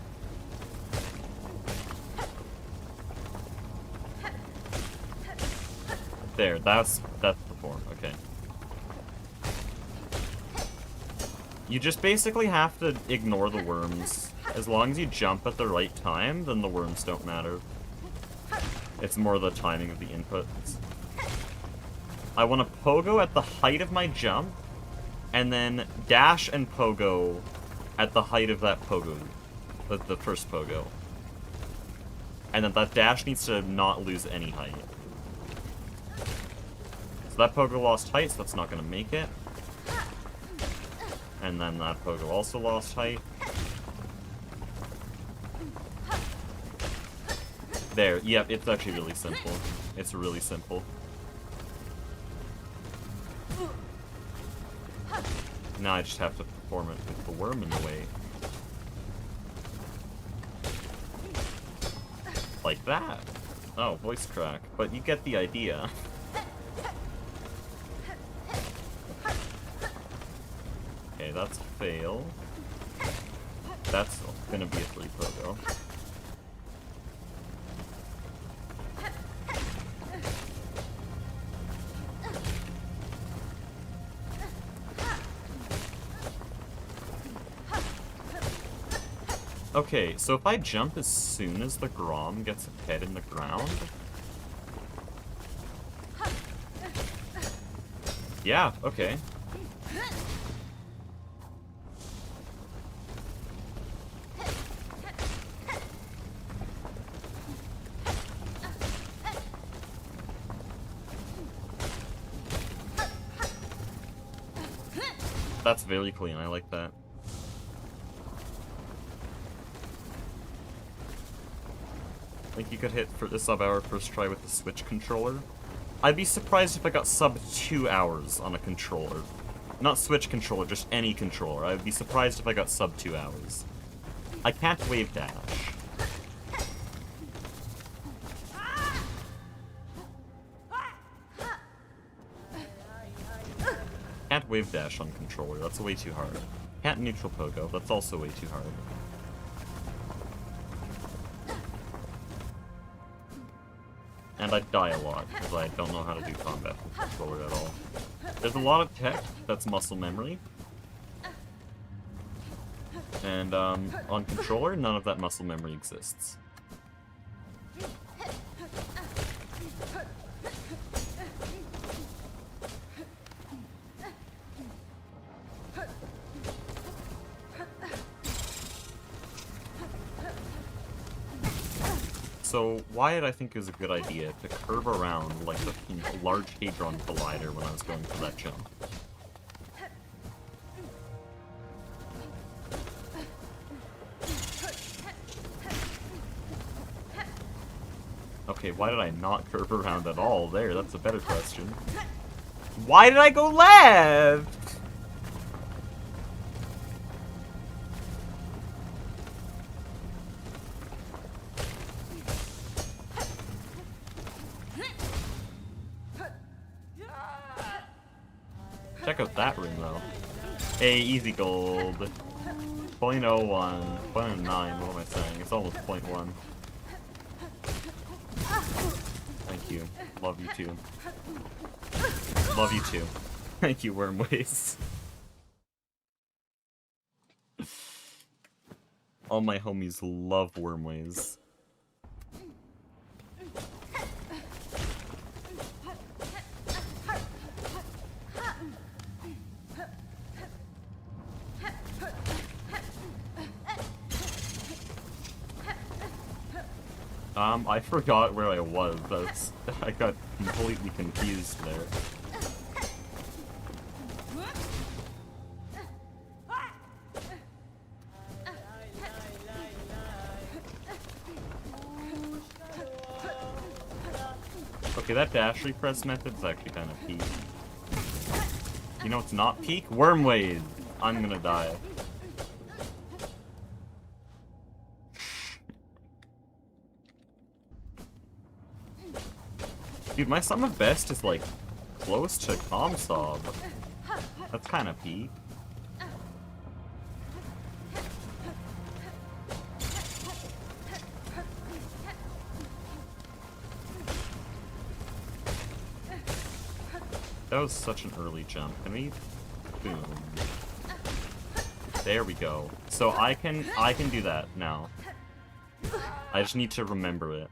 There, that's the form, okay. You just basically have to ignore the worms. As long as you jump at the right time, then the worms don't matter. It's more the timing of the inputs. I want to pogo at the height of my jump, and then dash and pogo at the height of that pogo, the first pogo. And then that dash needs to not lose any height. So that pogo lost height, so that's not going to make it. And then that pogo also lost height. There, yep, it's actually really simple. It's really simple. Now I just have to perform it with the worm in the way. Like that. Oh, voice crack. But you get the idea. Okay, that's a fail. That's gonna be a 3 pogo. Okay, so if I jump as soon as the Grom gets a head in the ground... Yeah, okay. That's very clean, I like that. I think you could hit for the sub-hour first try with the Switch controller. I'd be surprised if I got sub 2 hours on a controller. Not Switch controller, just any controller. I'd be surprised if I got sub 2 hours. I can't wave dash. Can't wave dash on controller, that's way too hard. Can't neutral pogo, that's also way too hard. And I die a lot, because I don't know how to do combat with controller at all. There's a lot of tech that's muscle memory. And on controller, none of that muscle memory exists. So, why did I think it was a good idea to curve around like the large Hadron Collider when I was going for that jump? Okay, why did I not curve around at all there? That's a better question. Why did I go left? Check out that room, though. Hey, easy gold. 0.01. 0.09, what am I saying? It's almost 0.1. Thank you. Love you too. Love you too. Thank you, Wormways. All my homies love Wormways. I forgot where I was. I got completely confused there. Okay, that dash repress method is actually kind of peak. You know what's not peak? Wormways! I'm gonna die. Dude, my sum of best is like close to Comsob. That's kind of peak. That was such an early jump. Can we? Boom. There we go. So I can do that now. I just need to remember it.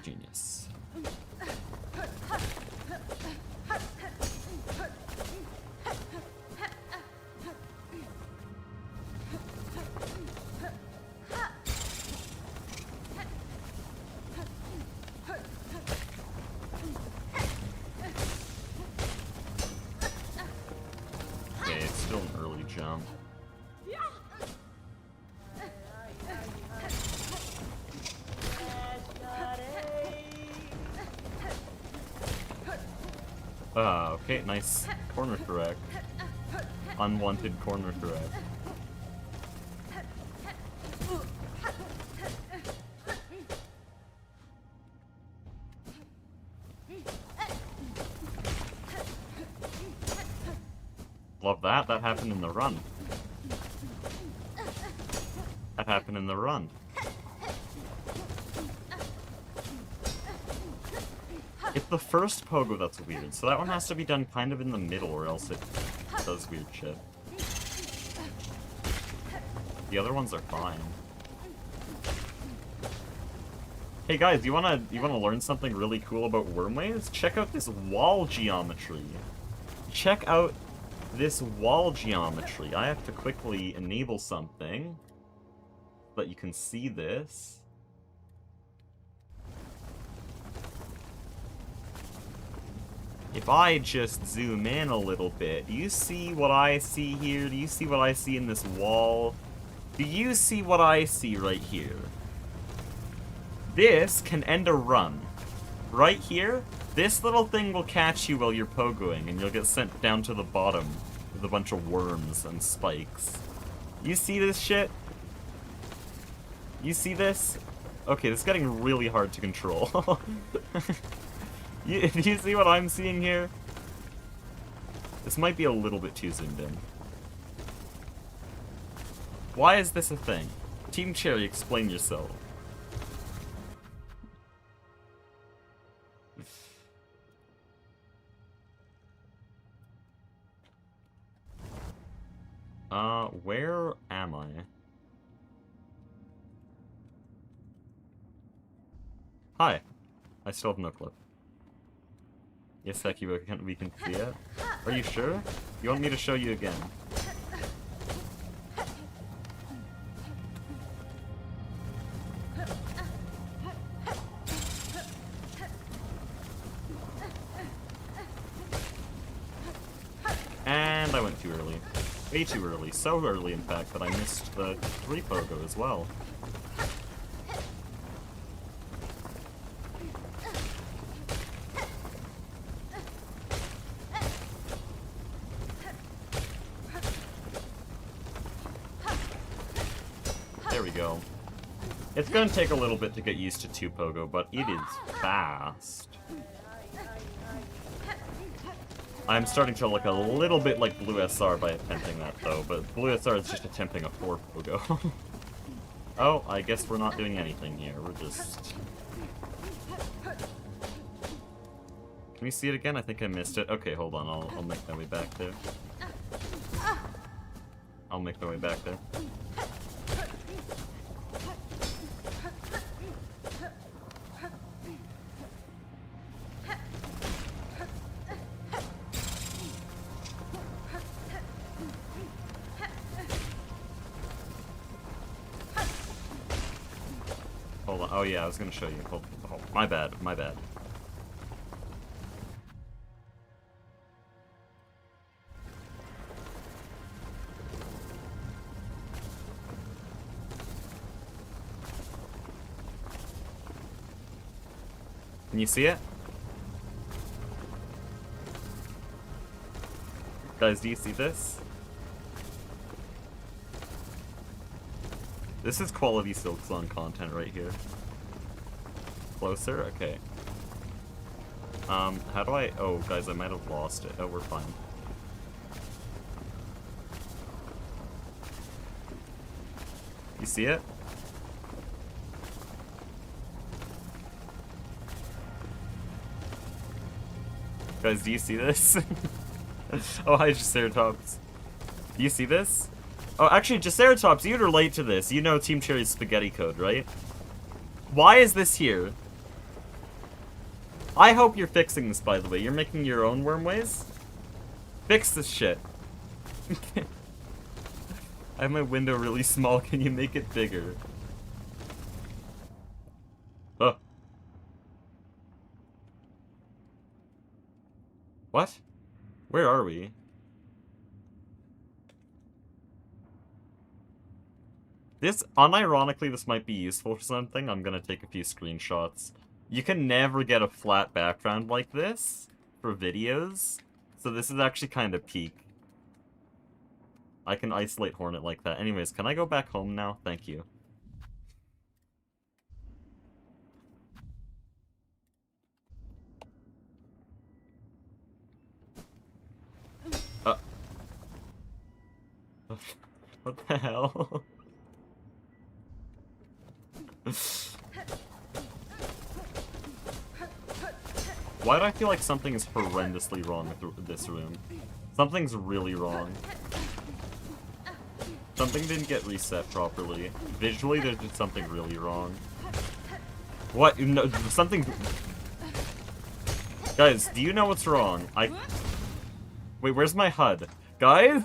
Genius. Okay, it's still an early jump. Okay, nice corner correct. Unwanted corner correct. Love that. That happened in the run. That happened in the run. It's the first pogo that's weird, so that one has to be done kind of in the middle or else it does weird shit. The other ones are fine. Hey guys, you wanna learn something really cool about Wormways? Check out this wall geometry. Check out this wall geometry. I have to quickly enable something so that you can see this. if I just zoom in a little bit, do you see what I see here? Do you see what I see in this wall? Do you see what I see right here? This can end a run. Right here, this little thing will catch you while you're pogoing, and you'll get sent down to the bottom with a bunch of worms and spikes. You see this shit? You see this? Okay, this is getting really hard to control. Do you see what I'm seeing here? This might be a little bit too zoomed in. Why is this a thing? Team Cherry, explain yourself. Where am I? Hi. I still have no clue. Yes, Seki, we can see it. Are you sure? You want me to show you again? And I went too early. Way too early. So early, in fact, that I missed the 3 pogo as well. There we go. It's gonna take a little bit to get used to 2 pogo, but it is fast. I'm starting to look a little bit like Blue SR by attempting that, though, but Blue SR is just attempting a 4 pogo. Oh, I guess we're not doing anything here. We're just... Can we see it again? I think I missed it. Okay, hold on. I'll make my way back there. I'll make my way back there. Hold on. Oh yeah, I was gonna show you. Hold, my bad. My bad. Can you see it? Guys, do you see this? This is quality Silksong content right here. Closer? Okay. How do I... Oh, guys, I might have lost it. Oh, we're fine. You see it? Guys, do you see this? Oh, hi, Jaceratops. Do you see this? Oh, actually, Jaceratops, you'd relate to this. You know Team Cherry's spaghetti code, right? Why is this here? I hope you're fixing this, by the way. You're making your own Wormways? Fix this shit. I have my window really small. Can you make it bigger? Oh. What? Where are we? This, unironically, this might be useful for something. I'm gonna take a few screenshots. You can never get a flat background like this for videos, so this is actually kind of peak. I can isolate Hornet like that. Anyways, can I go back home now? Thank you. What the hell? Why do I feel like something is horrendously wrong with this room? Something's really wrong. Something didn't get reset properly. Visually, there's just something really wrong. What? No, something... Guys, do you know what's wrong? Wait, where's my HUD? Guys?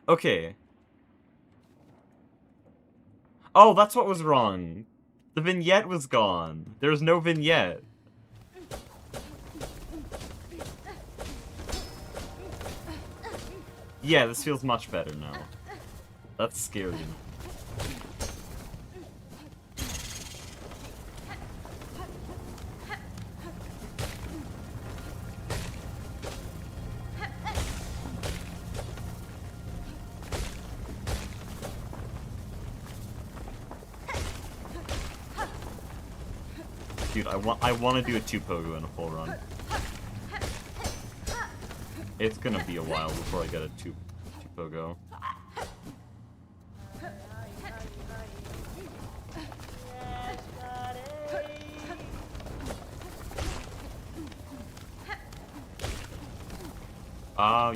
Okay. Oh, that's what was wrong. The vignette was gone. There's no vignette. Yeah, this feels much better now. That's scary. Dude, I want to do a 2 pogo in a full run. It's gonna be a while before I get a 2 pogo.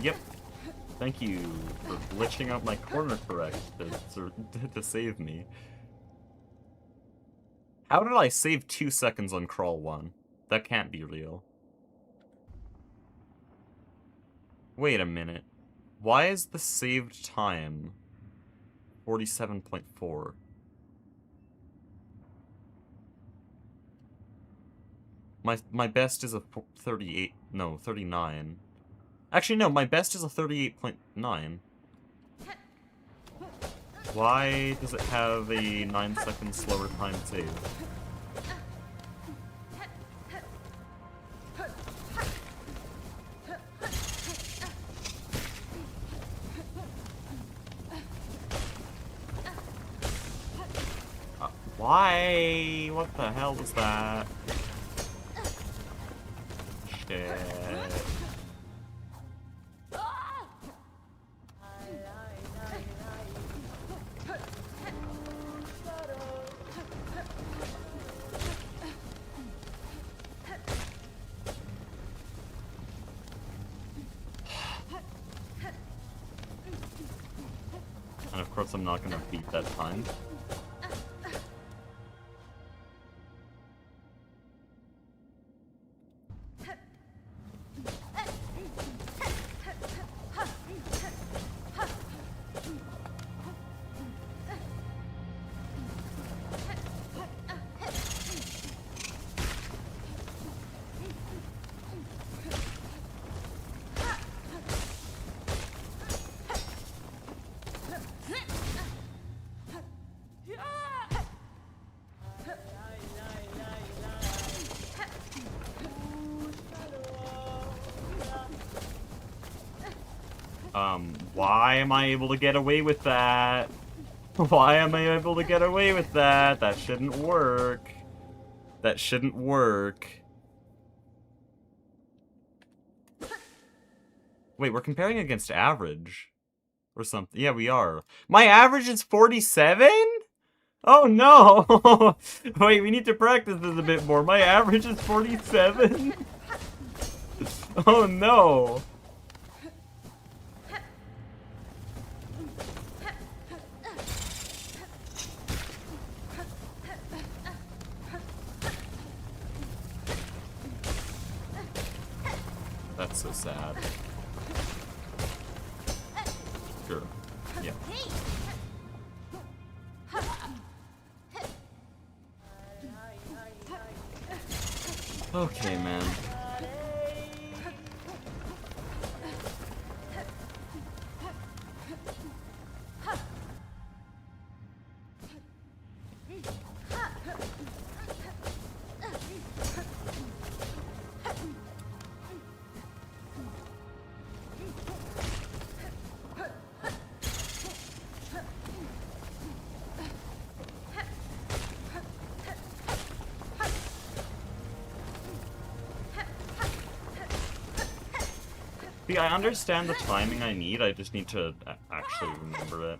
Yep. Thank you for glitching out my corner correct to save me. How did I save 2 seconds on crawl 1? That can't be real. Wait a minute. Why is the saved time 47.4? My best is a 38, no, 39. Actually, no, my best is a 38.9. Why does it have a 9 second slower time save? Why? What the hell was that? Shit. And of course I'm not gonna beat that time. Why am I able to get away with that? Why am I able to get away with that? That shouldn't work. That shouldn't work. Wait, we're comparing against average. Or something. Yeah, we are. My average is 47? Oh no! Wait, we need to practice this a bit more. My average is 47? Oh no! That's so sad. Sure. Yeah. Okay, man. See, I understand the timing I need, I just need to actually remember it.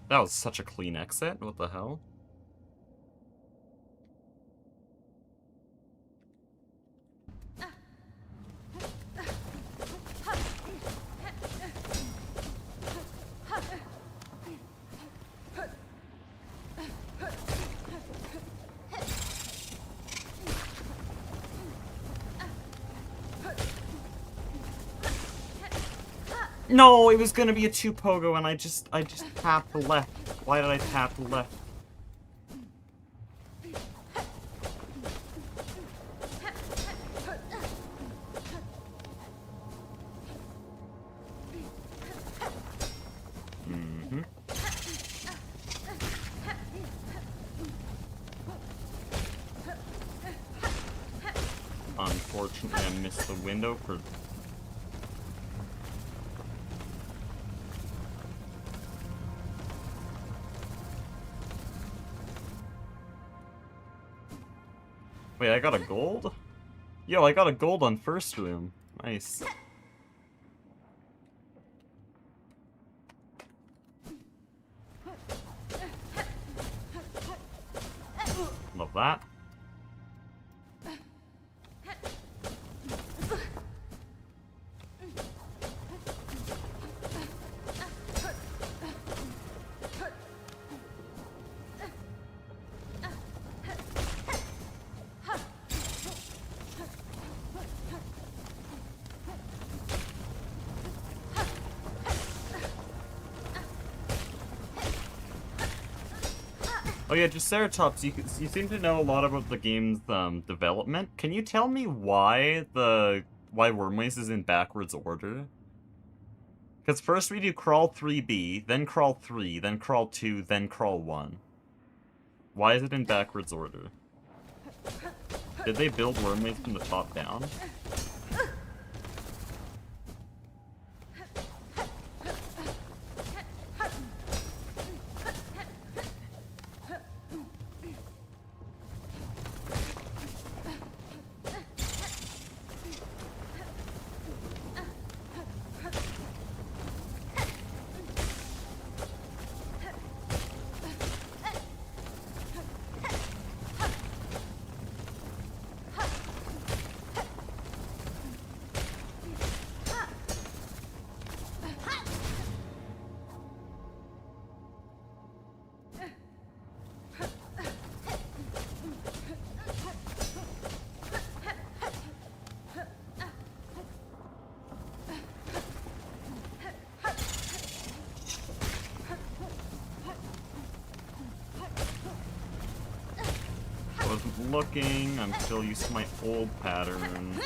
That was such a clean exit, what the hell? No, it was gonna be a 2 pogo and I just tapped the left. Why did I tap the left? Unfortunately, I missed the window for... Wait, I got a gold? Yo, I got a gold on first room. Nice. Love that. Oh yeah, Triceratops, you seem to know a lot about the game's development. Can you tell me why Wormways is in backwards order? Because first we do crawl 3B, then crawl 3, then crawl 2, then crawl 1. Why is it in backwards order? Did they build Wormways from the top down? Looking, I'm still used to my old pattern.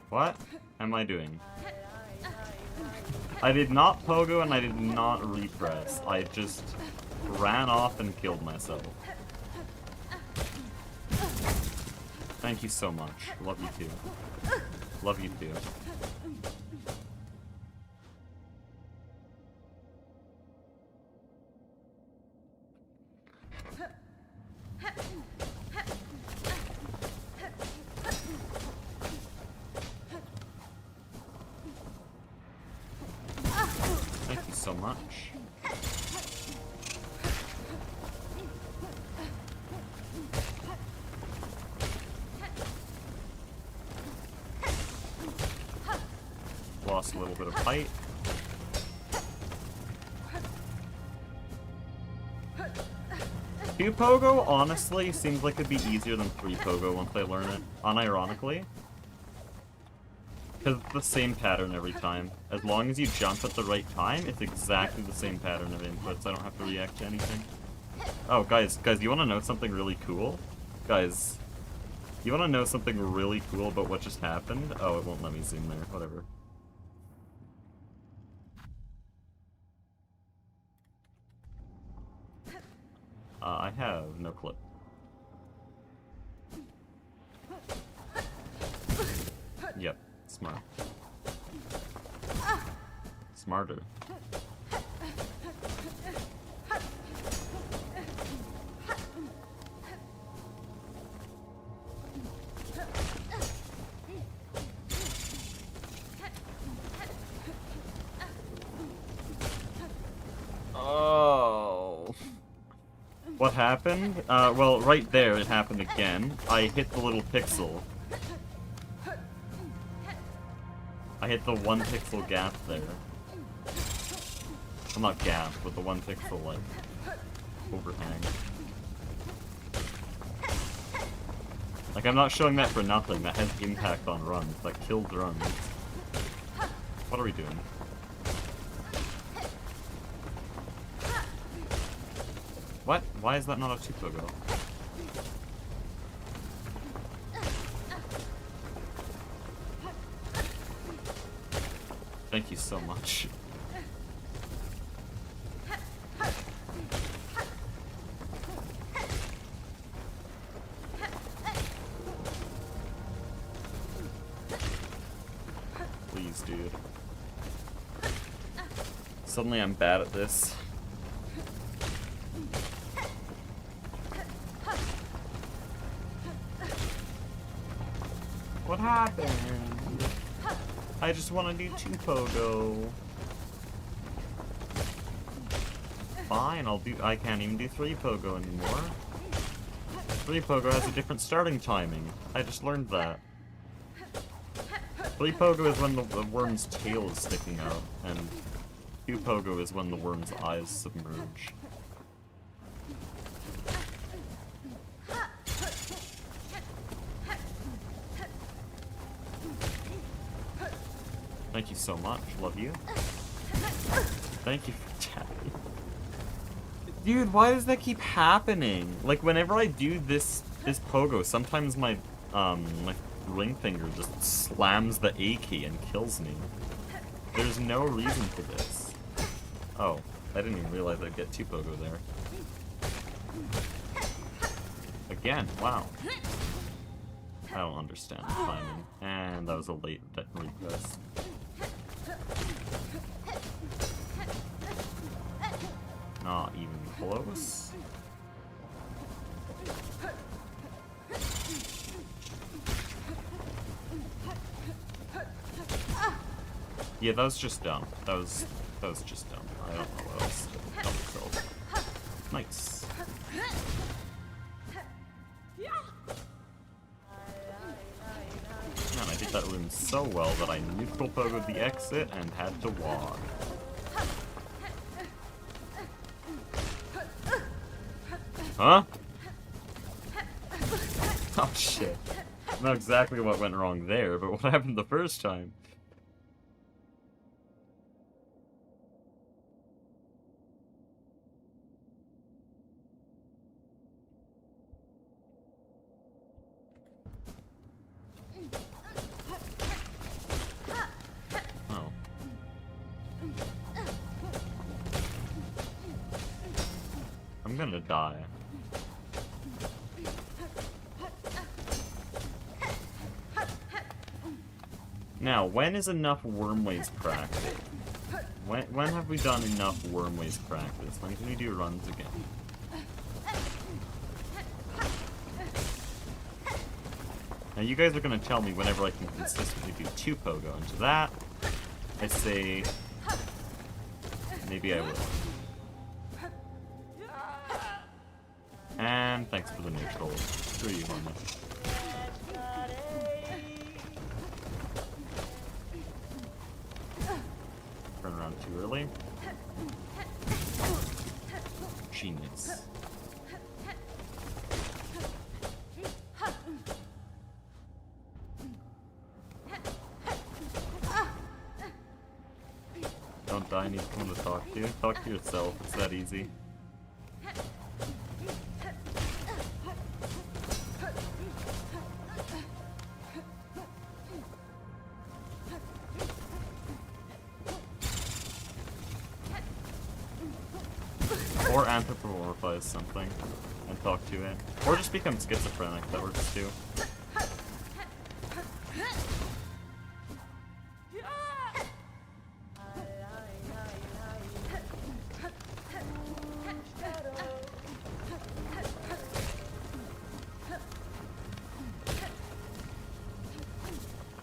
What am I doing? I did not pogo and I did not repress. I just ran off and killed myself. Thank you so much. Love you too. Love you too. Thank you so much. Lost a little bit of height. 2 pogo, honestly, seems like it'd be easier than 3 pogo once I learn it, unironically. Because it's the same pattern every time. As long as you jump at the right time, it's exactly the same pattern of inputs. I don't have to react to anything. Oh, guys, you want to know something really cool? Guys, you want to know something really cool about what just happened? Oh, it won't let me zoom there. Whatever. I have no clip. Yep, smart. Smarter. Oh. What happened? Well, right there it happened again. I hit the little pixel. I hit the 1 pixel gap there. Well, not gap, but the 1 pixel, like, overhang. Like, I'm not showing that for nothing. That has impact on runs. That kills runs. What are we doing? What? Why is that not a 2 pogo? Thank you so much. Please, dude. Suddenly I'm bad at this. What happened? I just want to do 2 pogo. Fine, I can't even do 3 pogo anymore. 3 pogo has a different starting timing. I just learned that. 3 pogo is when the worm's tail is sticking out, and 2 pogo is when the worm's eyes submerge. Thank you so much. Love you. Thank you for tapping. Dude, why does that keep happening? Like, whenever I do this pogo, sometimes my ring finger just slams the A key and kills me. There's no reason for this. Oh, I didn't even realize I'd get 2 pogo there. Again, wow. I don't understand the timing. And that was a late request. Not even close. Yeah, that was just dumb. That was just dumb. I don't know what else to dumb control. Nice. Man, I did that room so well that I neutral pogoed the exit and had to walk. Huh? Oh shit. I know exactly what went wrong there, but what happened the first time? Oh. I'm gonna die. Now, when is enough Wormways practice? When have we done enough Wormways practice? When can we do runs again? Now, you guys are gonna tell me whenever I can consistently do 2 pogo. And to that, I say, maybe I will. And thanks for the neutral. Screw you, homie. Turn around too early. Genius. Don't die, I need someone to talk to. Talk to yourself, it's that easy. Or anthropomorphize something and talk to it. Or just become schizophrenic, that works too.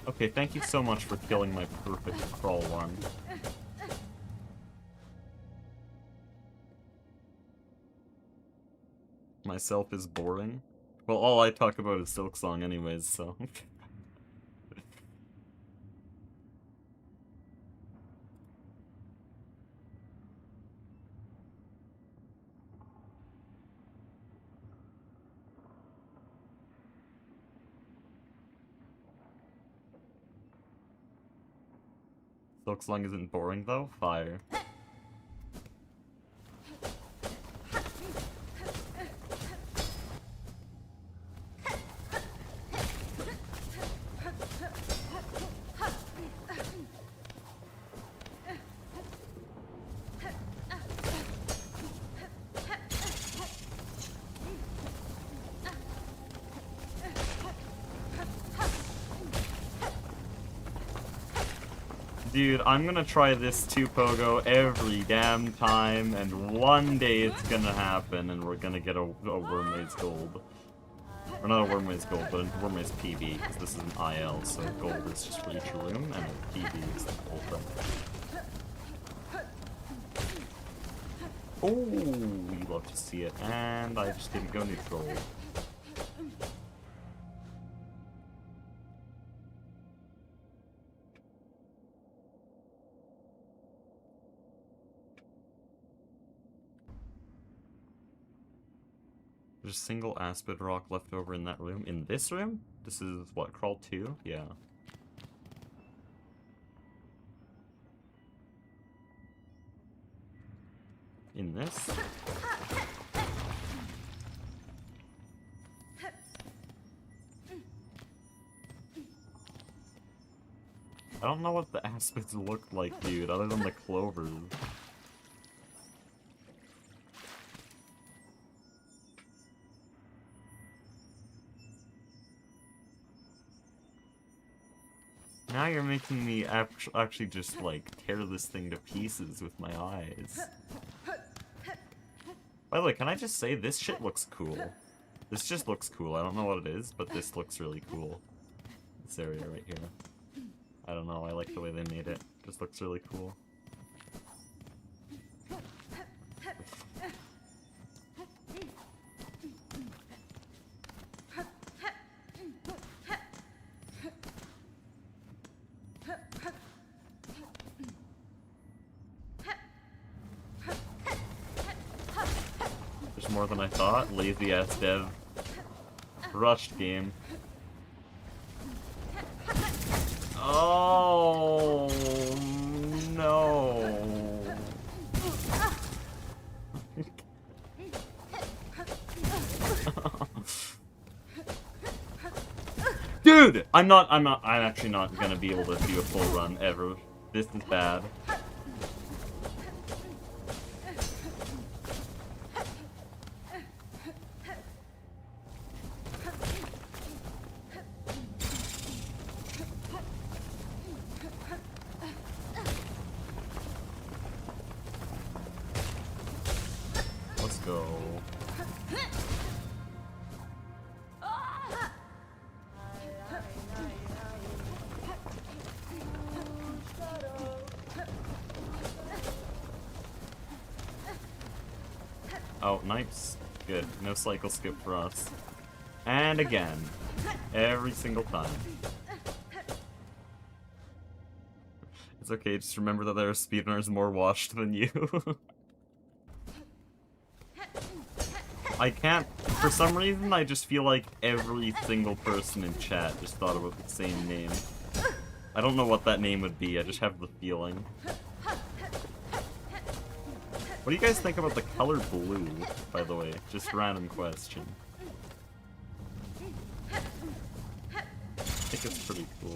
Okay, thank you so much for killing my perfect crawl one. Myself is boring. Well, all I talk about is Silksong anyways, so... Silksong isn't boring though? Fire. Dude, I'm gonna try this 2 Pogo every damn time, and one day it's gonna happen, and we're gonna get a Wormways Gold. Or not a Wormways Gold, but a Wormways PB, because this is an IL, so Gold is just for each room, and a PB is the whole thing. Oh, we love to see it, and I just didn't go neutral. There's a single Aspid rock left over in that room. In this room? This is, what, Crawl 2? Yeah. In this? I don't know what the Aspids look like, dude, other than the clovers. Now you're making me actually just, like, tear this thing to pieces with my eyes. By the way, can I just say, this shit looks cool. This just looks cool. I don't know what it is, but this looks really cool. This area right here. I don't know, I like the way they made it. Just looks really cool. There's more than I thought. Lazy ass dev. Rushed game. Oh no. Dude! I'm actually not gonna be able to do a full run ever. This is bad. Let's go. Oh, nice. Good. No cycle skip for us. And again. Every single time. It's okay, just remember that there are speedrunners more washed than you. I can't, for some reason, I just feel like every single person in chat just thought about the same name. I don't know what that name would be, I just have the feeling. What do you guys think about the color blue, by the way? Just random question. I think it's pretty cool.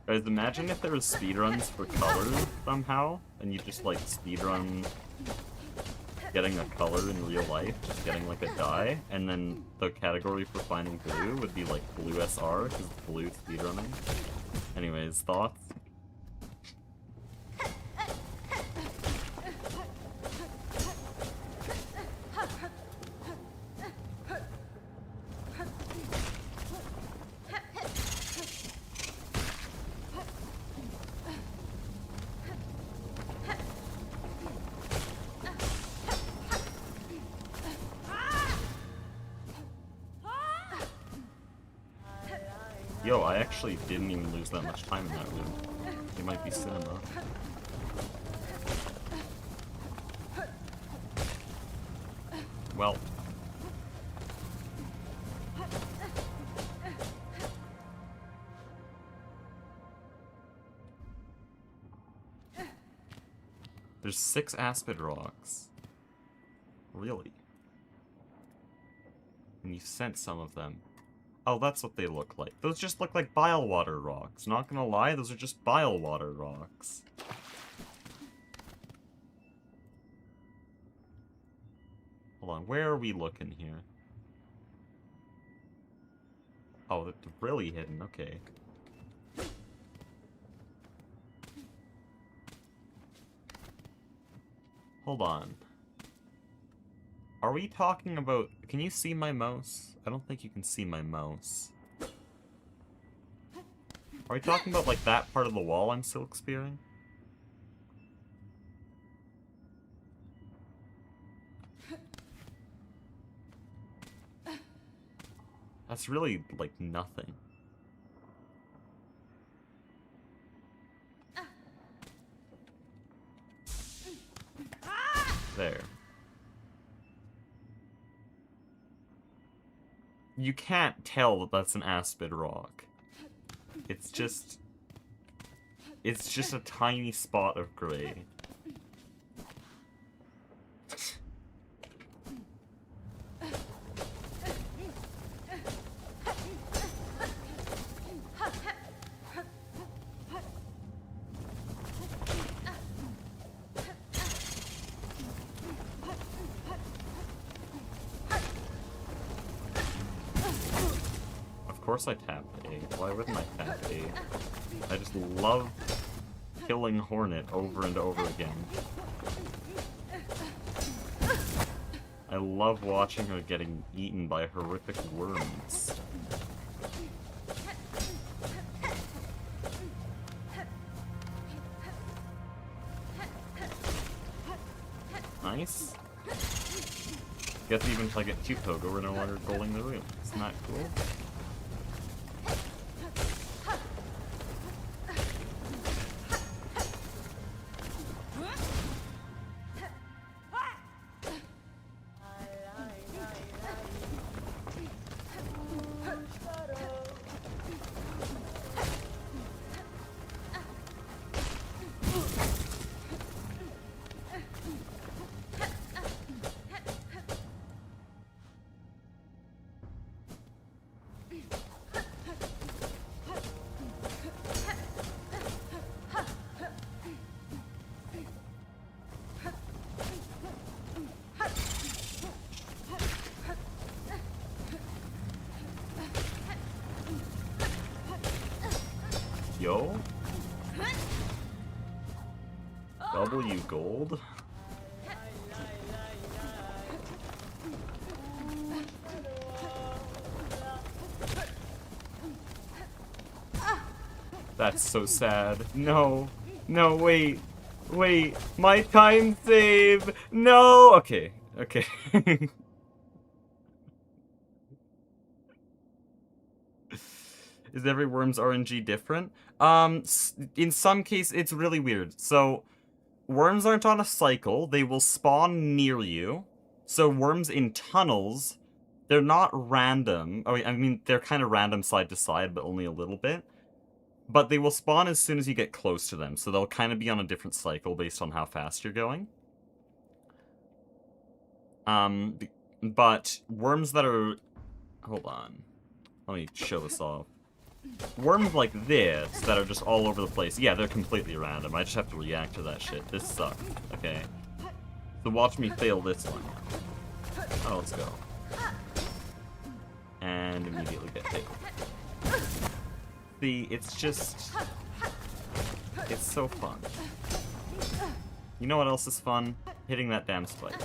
Guys, imagine if there was speedruns for colors somehow, and you just like speedrun getting a color in real life, just getting like a dye, and then the category for finding blue would be like blue SR, because blue speedrunning. Anyways, thoughts? Yo, I actually didn't even lose that much time in that room. It might be cinema. Well. There's 6 Aspid rocks. Really? And you sent some of them. Oh, that's what they look like. Those just look like bile water rocks. Not gonna lie, those are just bile water rocks. Hold on, where are we looking here? Oh, they're really hidden, okay. Hold on. Are we talking about... Can you see my mouse? I don't think you can see my mouse. Are we talking about, like, that part of the wall I'm silk spearing? That's really, like, nothing. There. You can't tell that that's an Aspid rock. It's just a tiny spot of gray. Of course I tapped A. Why wouldn't I tap A? I just love killing Hornet over and over again. I love watching her getting eaten by horrific worms. Nice. Guess even if I get 2 Pogo, we're no longer goaling the room. Isn't that cool? Yo? W gold? That's so sad. No. No, wait. Wait. My time save! No! Okay. Okay. Is every worm's RNG different? In some cases, it's really weird. So, worms aren't on a cycle. They will spawn near you. So, worms in tunnels, they're not random. Oh, I mean, they're kind of random side to side, but only a little bit. But they will spawn as soon as you get close to them. So, they'll kind of be on a different cycle based on how fast you're going. But worms that are... Hold on. Let me show this off. Worms like this, that are just all over the place, yeah, they're completely random. I just have to react to that shit. This sucks, okay? So watch me fail this one. Oh, let's go. And immediately get hit. See, it's just... It's so fun. You know what else is fun? Hitting that damn spike.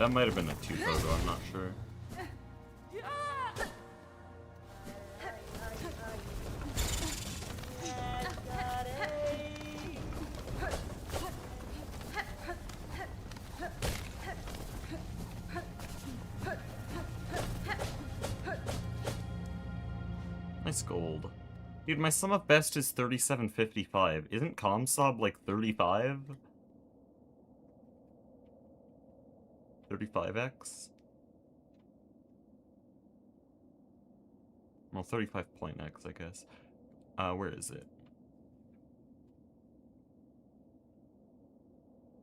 That might have been a 2-photo, I'm not sure. Nice gold. Dude, my sum of best is 3755. Isn't ComSob like 35? 35x? Well, 35.x, I guess. Where is it?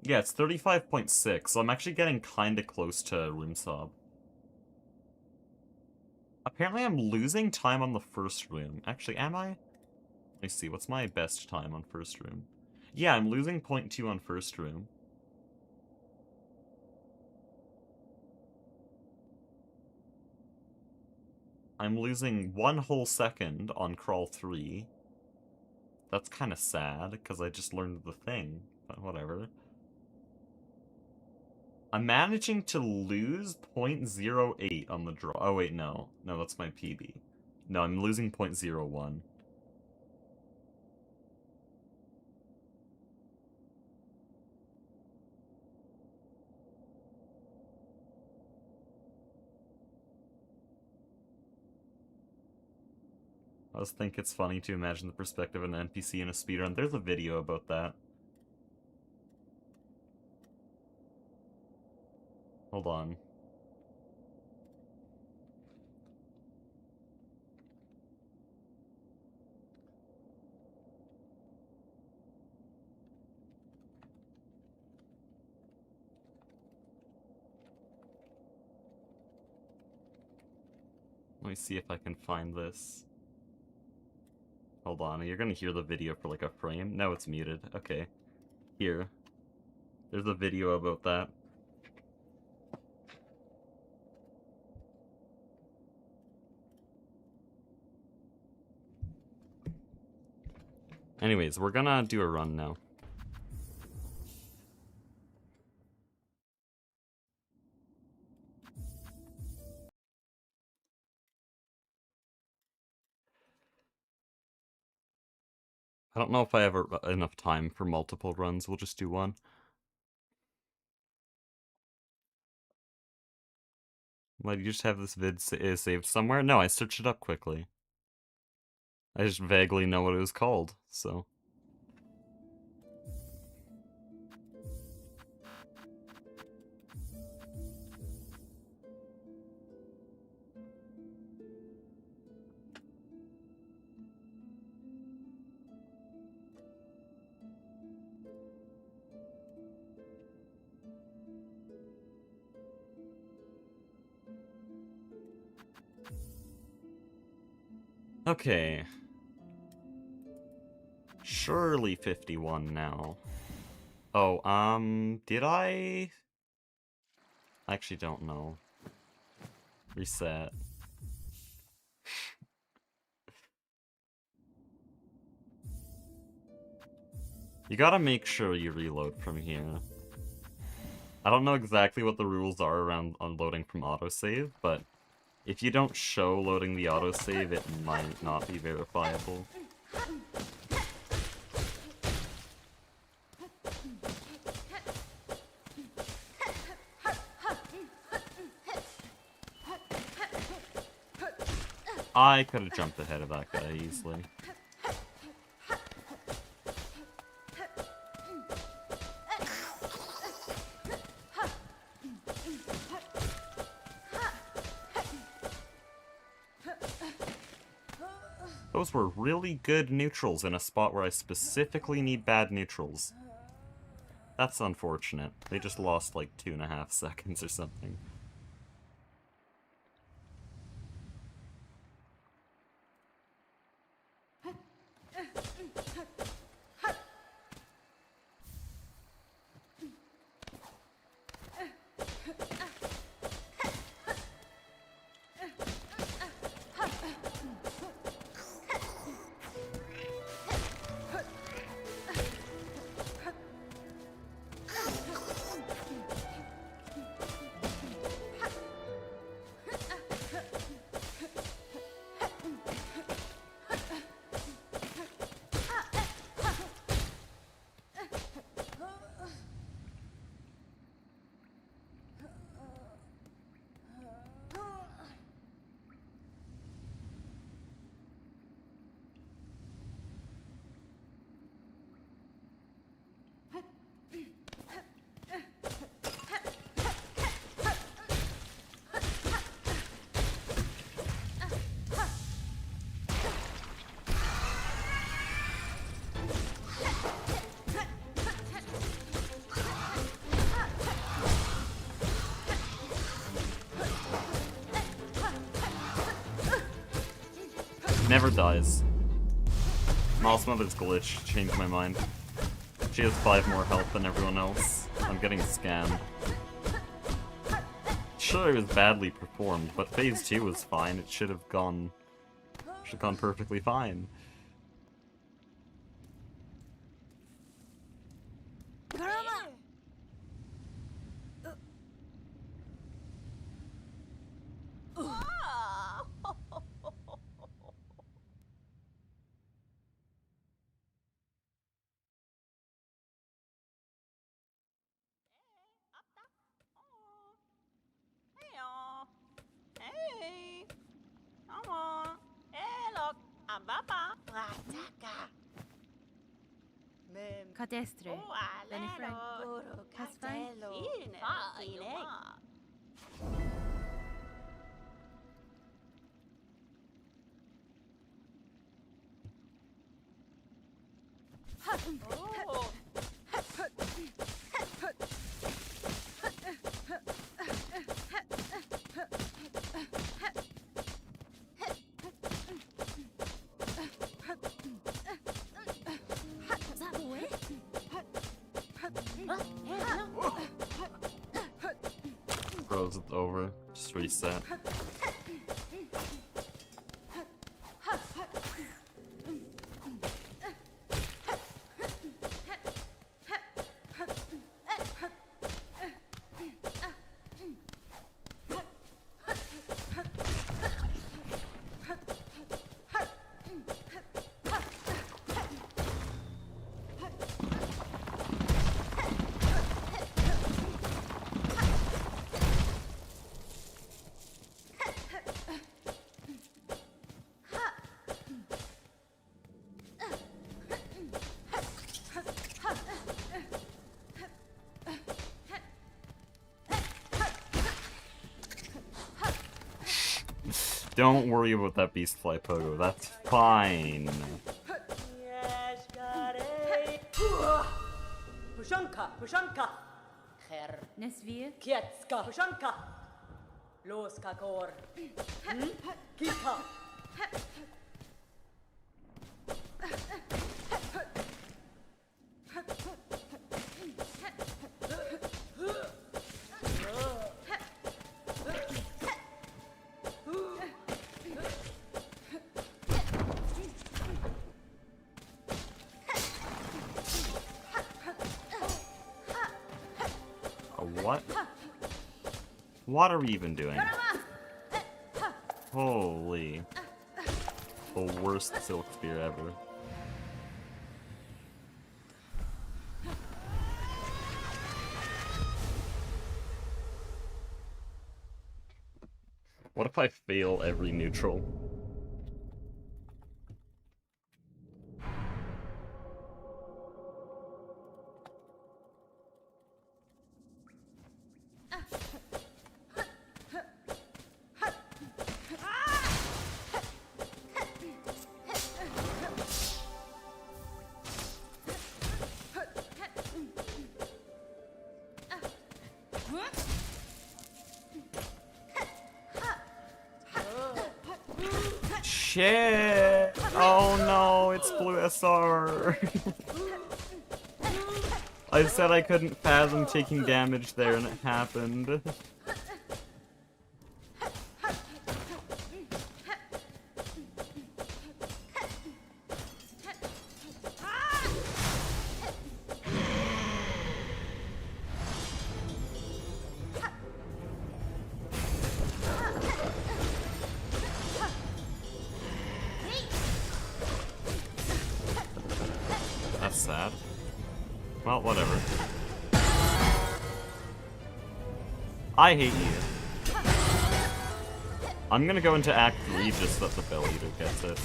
Yeah, it's 35.6, so I'm actually getting kinda close to RoomSob. Apparently I'm losing time on the first room. Actually, am I? Let me see, what's my best time on first room? Yeah, I'm losing 0.2 on first room. I'm losing 1 whole second on crawl 3. That's kind of sad, because I just learned the thing, but whatever. I'm managing to lose 0.08 on the draw. Oh wait, no. No, that's my PB. No, I'm losing 0.01. I just think it's funny to imagine the perspective of an NPC in a speedrun. There's a video about that. Hold on. Let me see if I can find this. Hold on, you're gonna hear the video for like a frame? No, it's muted. Okay. Here. There's a video about that. Anyways, we're gonna do a run now. I don't know if I have enough time for multiple runs. We'll just do one. Why, do you just have this vid saved somewhere? No, I searched it up quickly. I just vaguely know what it was called, so... Okay. Surely 51 now. Oh, did I? I actually don't know. Reset. You gotta make sure you reload from here. I don't know exactly what the rules are around unloading from autosave, but if you don't show loading the autosave, it might not be verifiable. I could have jumped ahead of that guy easily. Those were really good neutrals in a spot where I specifically need bad neutrals. That's unfortunate. They just lost like 2.5 seconds or something. Never dies. Mouse Mother's glitch changed my mind. She has 5 more health than everyone else. I'm getting scammed. Sure, it was badly performed, but phase 2 was fine. It should have gone perfectly fine. Hey, come on. Hey, look, I'm Papa. Cadestre. Oh, Benefrank. Goro, Casfine. Oh. Bros, it's over. Just reset. Don't worry about that beast fly pogo, that's fine. Pushanka, pushanka. Her. Nesvir. Kietska, pushanka. Loska kor. Kita. What? What are we even doing? Holy. The worst silk spear ever. What if I fail every neutral? Shit! Oh no, it's blue SR. I said I couldn't fathom taking damage there and it happened. That's sad. Well, whatever. I hate you. I'm gonna go into Act 3 just so that the Bell Eater gets it.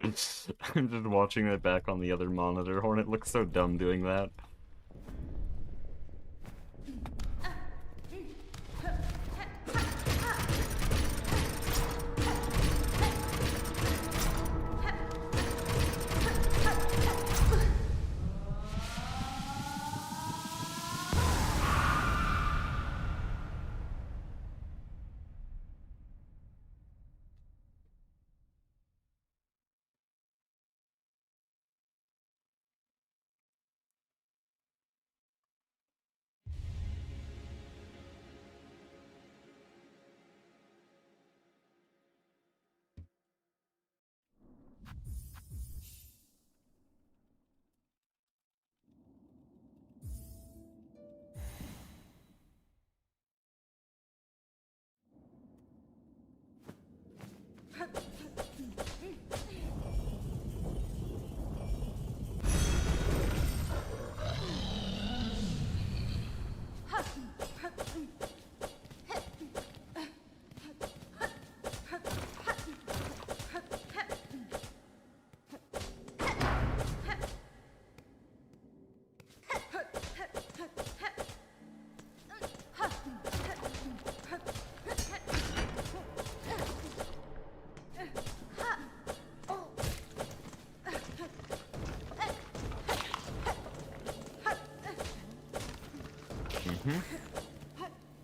I'm just watching that back on the other monitor. Hornet looks so dumb doing that.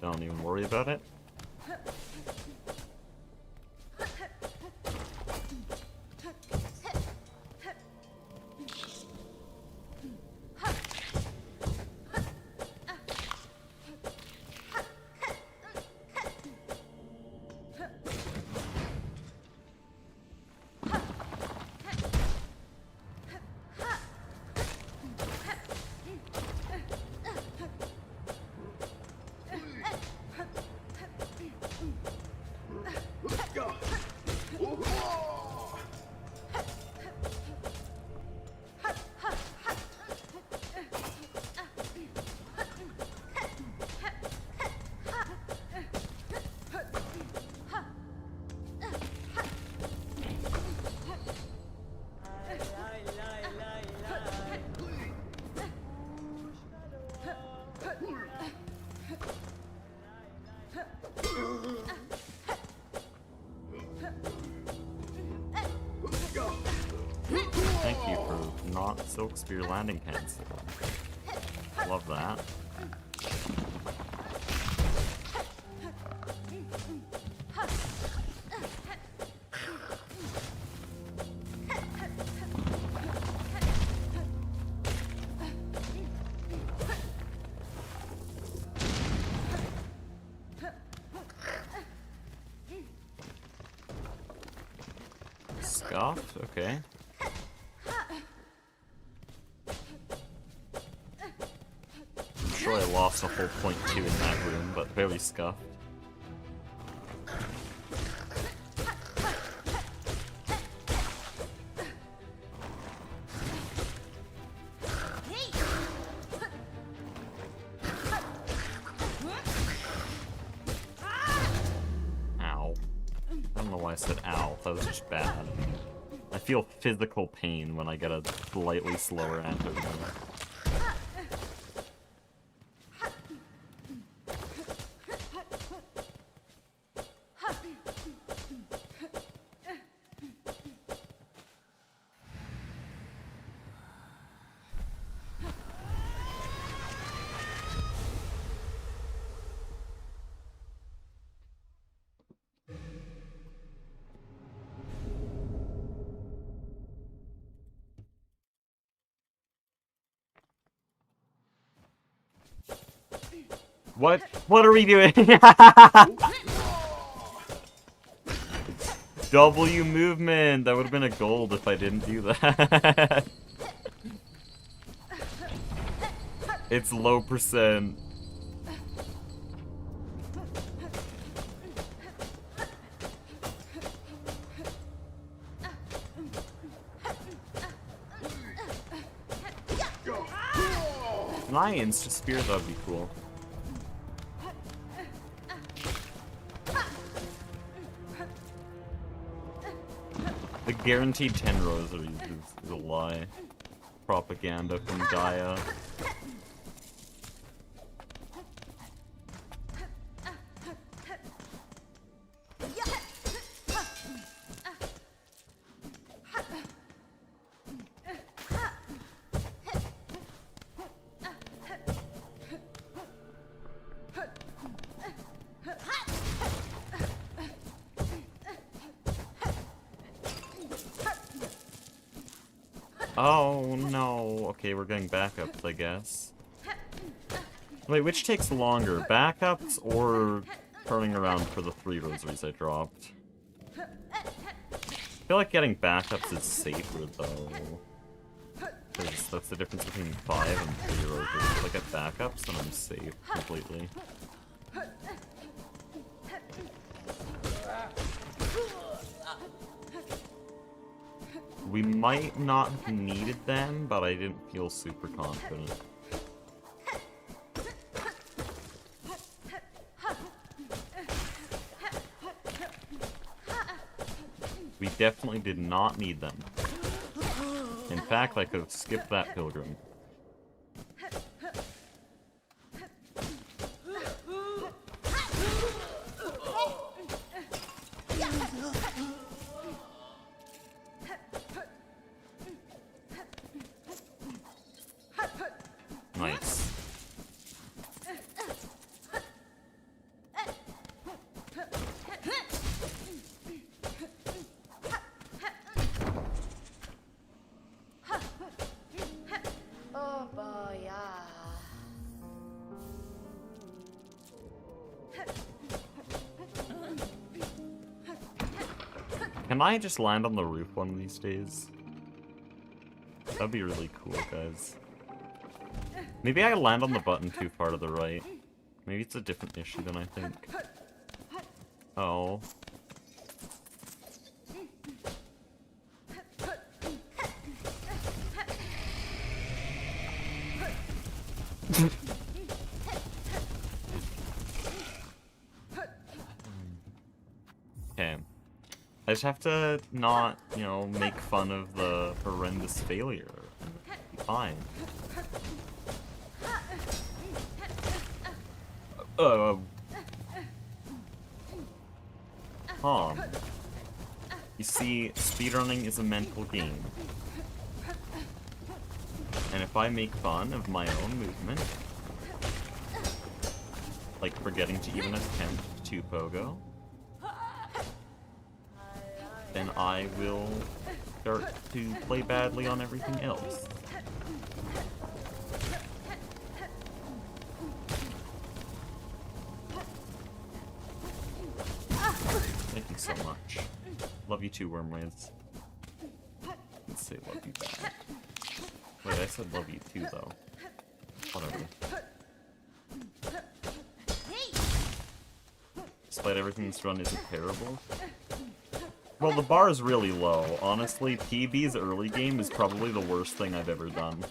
Don't even worry about it. Thank you for not Silk Spear landing pins. Love that. Scuffed? Okay. I'm sure I lost a whole point 2 in that room, but very scuffed. Ow. I don't know why I said ow, that was just bad. I feel physical pain when I get a slightly slower answer. What? What are we doing? W movement! That would have been a gold if I didn't do that. It's low percent. Lions to spear, that would be cool. The guaranteed 10 rosaries is a lie. Propaganda from Gaia. Oh no. Okay, we're getting backups, I guess. Wait, which takes longer? Backups or turning around for the 3 rosaries I dropped? I feel like getting backups is safer though. Because that's the difference between 5 and 3 rosaries. If I get backups, then I'm safe completely. We might not have needed them, but I didn't feel super confident. We definitely did not need them. In fact, I could have skipped that pilgrim. Nice. Oh boy, yeah. Can I just land on the roof one of these days? That'd be really cool, guys. Maybe I land on the button too far to the right. Maybe it's a different issue than I think. Oh. Okay. I just have to not, you know, make fun of the horrendous failure. Fine. Tom. You see, speedrunning is a mental game. And if I make fun of my own movement, like forgetting to even attempt to pogo, then I will start to play badly on everything else. Thank you so much. Love you too, Wormways. Let's say love you back. Wait, I said love you too, though. Whatever. Despite everything this run isn't terrible. Well, the bar is really low. Honestly, PB's early game is probably the worst thing I've ever done.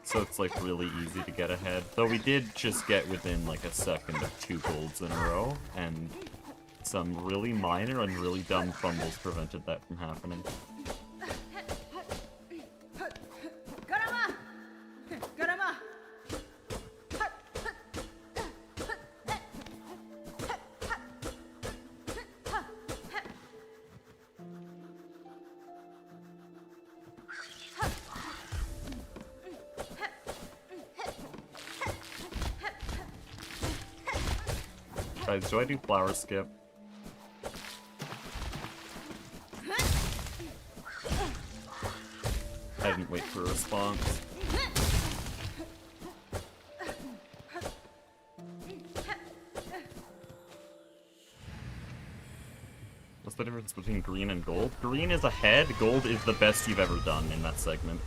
So it's like really easy to get ahead. Though we did just get within like a second of 2 golds in a row, and some really minor and really dumb fumbles prevented that from happening. Guys, do I do flower skip? I didn't wait for a response. What's the difference between green and gold? Green is ahead, gold is the best you've ever done in that segment.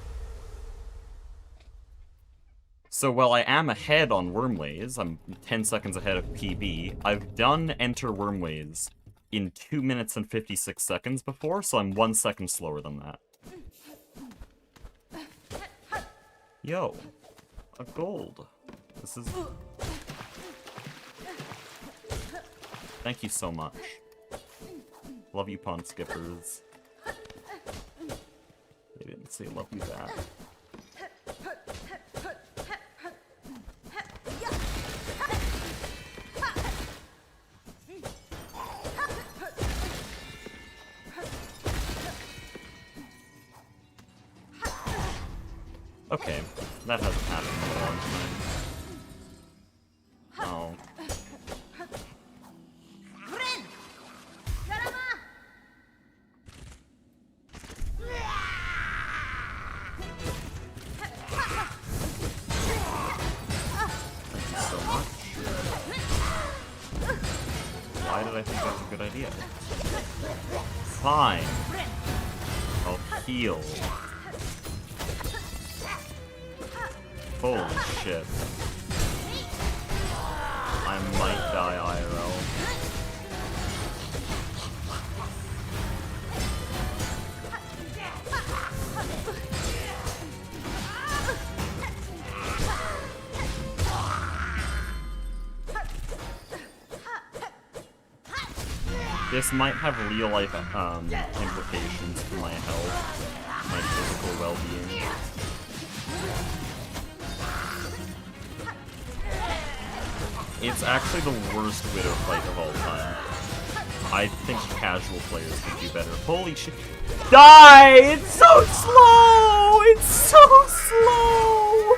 So while I am ahead on Wormways, I'm 10 seconds ahead of PB, I've done Enter Wormways in 2 minutes and 56 seconds before, so I'm 1 second slower than that. Yo, a gold. This is... Thank you so much. Love you, pawn skippers. They didn't say love you back. Okay, that hasn't happened in a long time. Oh. So much. Why did I think that's a good idea? Fine. I'll heal. Holy shit. I might die IRL. This might have real life implications for my health, my physical well-being. It's actually the worst Widow fight of all time. I think casual players could do better. Holy shit. Die! It's so slow! It's so slow!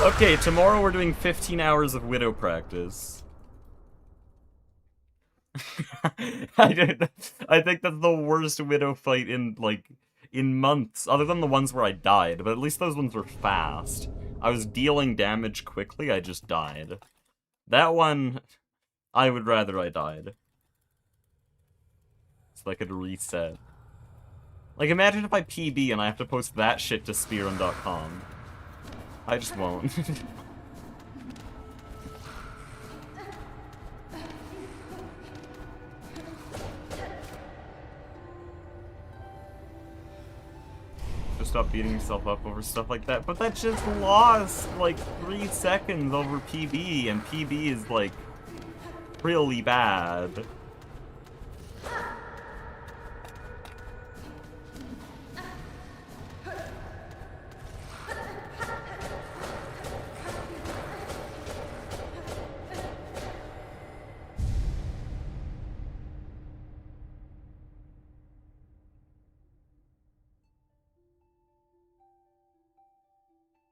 Okay, tomorrow we're doing 15 hours of Widow practice. I think that's the worst Widow fight in, like, in months, other than the ones where I died, but at least those ones were fast. I was dealing damage quickly, I just died. That one, I would rather I died. So I could reset. Like, imagine if I PB and I have to post that shit to speedrun.com. I just won't. Just stop beating yourself up over stuff like that. But that just lost, like, 3 seconds over PB, and PB is, like, really bad.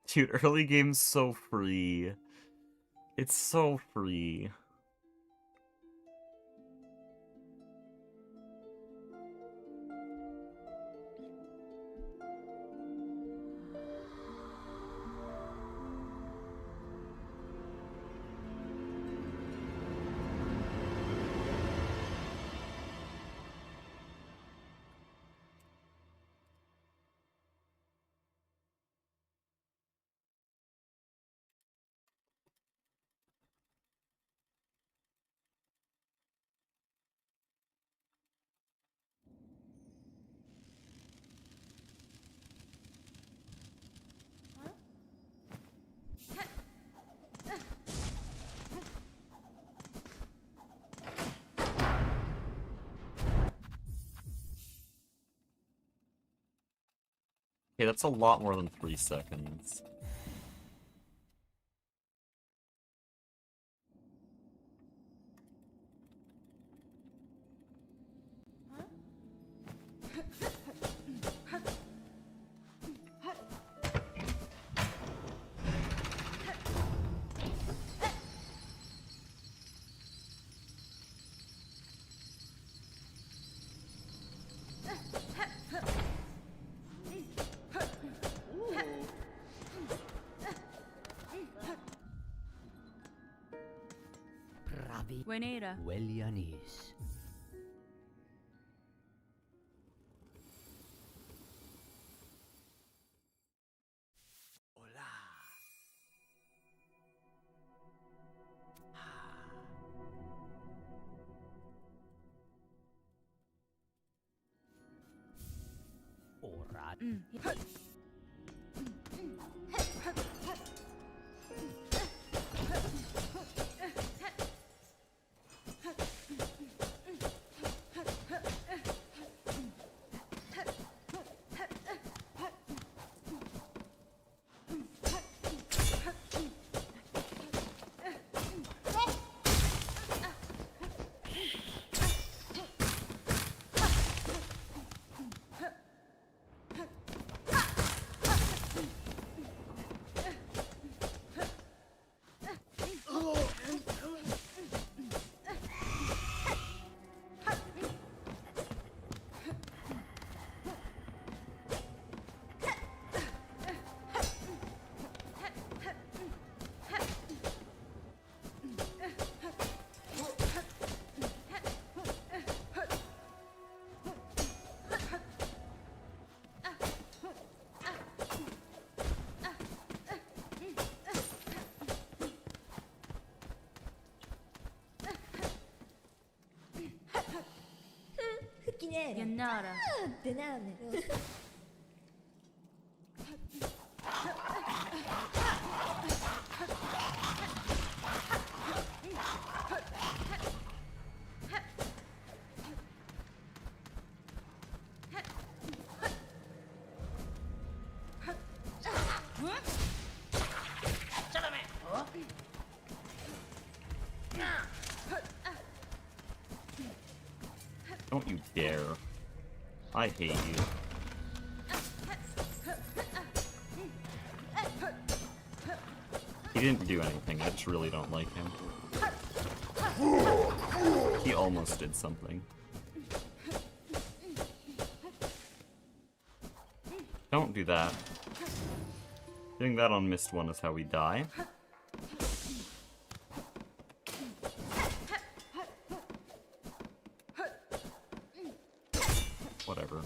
Dude, early game's so free. It's so free. Okay, that's a lot more than 3 seconds. Buenera. Welianis. Hola. Orat. Yanara. Don't you dare. I hate you. He didn't do anything, I just really don't like him. He almost did something. Don't do that. Doing that on missed one is how we die. Whatever.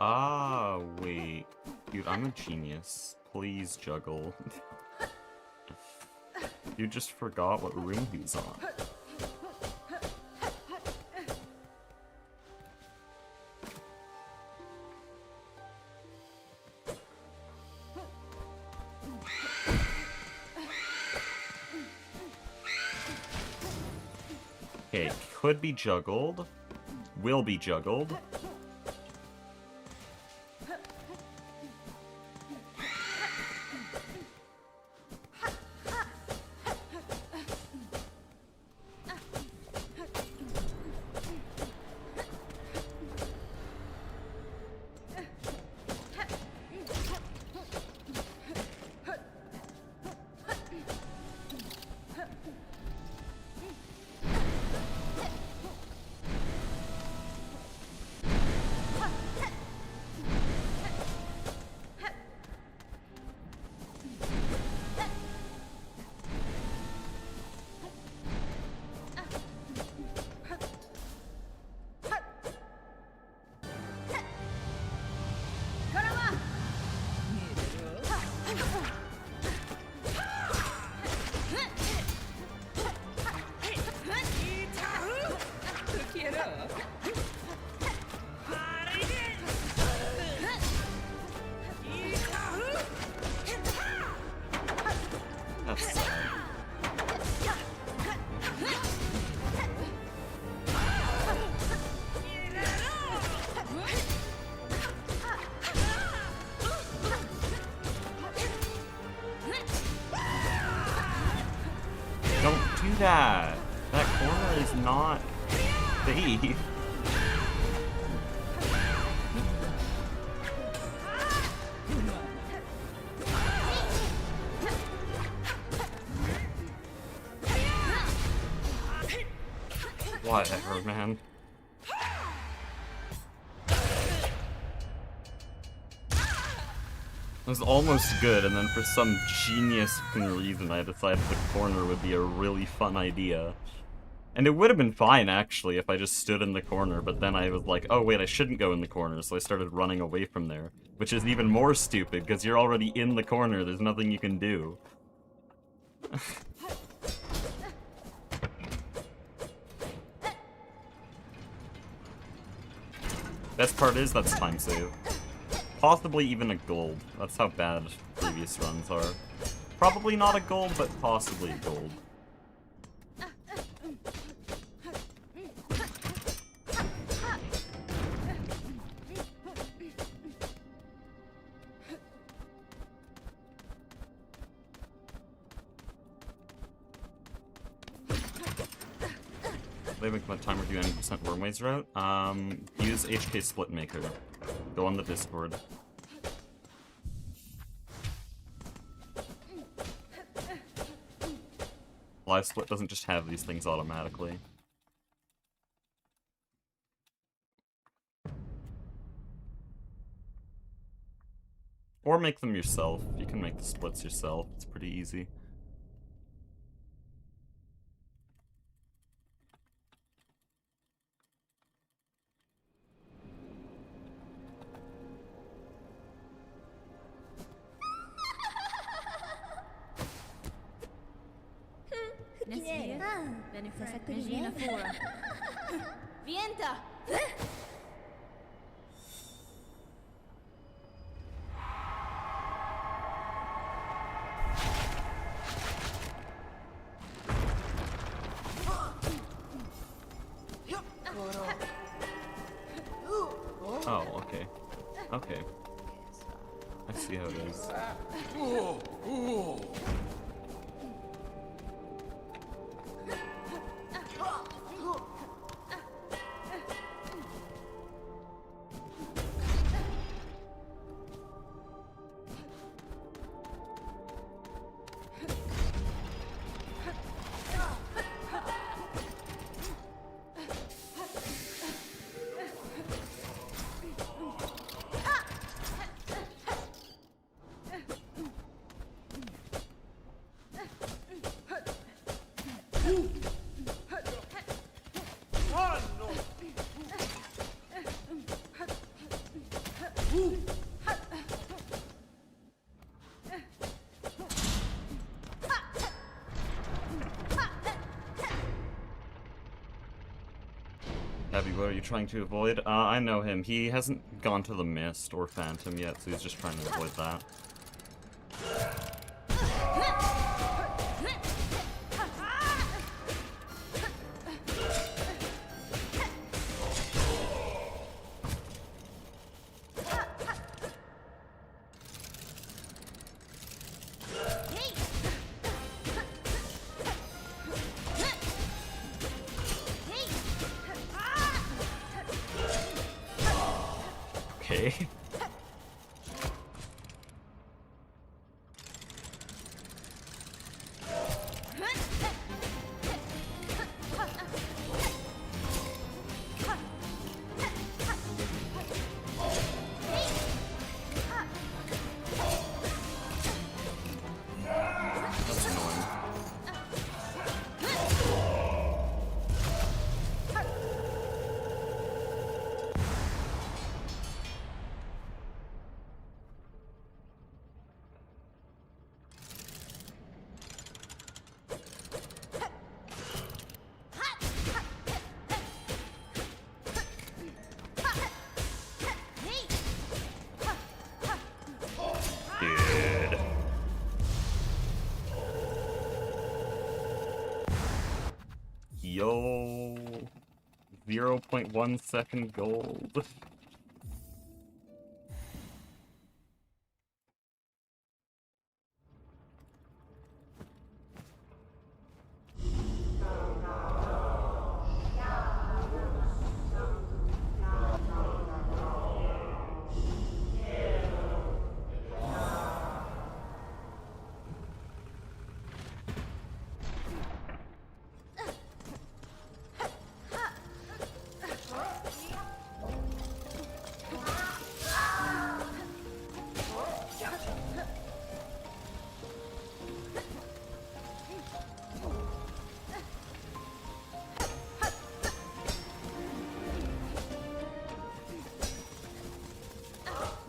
Ah, wait. Dude, I'm a genius. Please juggle. You just forgot what room he's on. Okay, could be juggled. Will be juggled. That's sad. Don't do that! That corner is not safe. Whatever, man. It was almost good, and then for some genius reason I decided the corner would be a really fun idea. And it would have been fine, actually, if I just stood in the corner, but then I was like, oh wait, I shouldn't go in the corner, so I started running away from there. Which is even more stupid, because you're already in the corner, there's nothing you can do. Best part is, that's time save. Possibly even a gold. That's how bad previous runs are. Probably not a gold, but possibly a gold. Leaving my timer do any % Wormways route. Use HK Split Maker. Go on the Discord. Live Split doesn't just have these things automatically. Or make them yourself. You can make the splits yourself. It's pretty easy. Regina Fora. Vienta! Oh, okay. Okay. I see how it is. Abby, what are you trying to avoid? I know him. He hasn't gone to the Mist or Phantom yet, so he's just trying to avoid that. Okay. That's annoying. Dude. Yo. 0.1 second gold.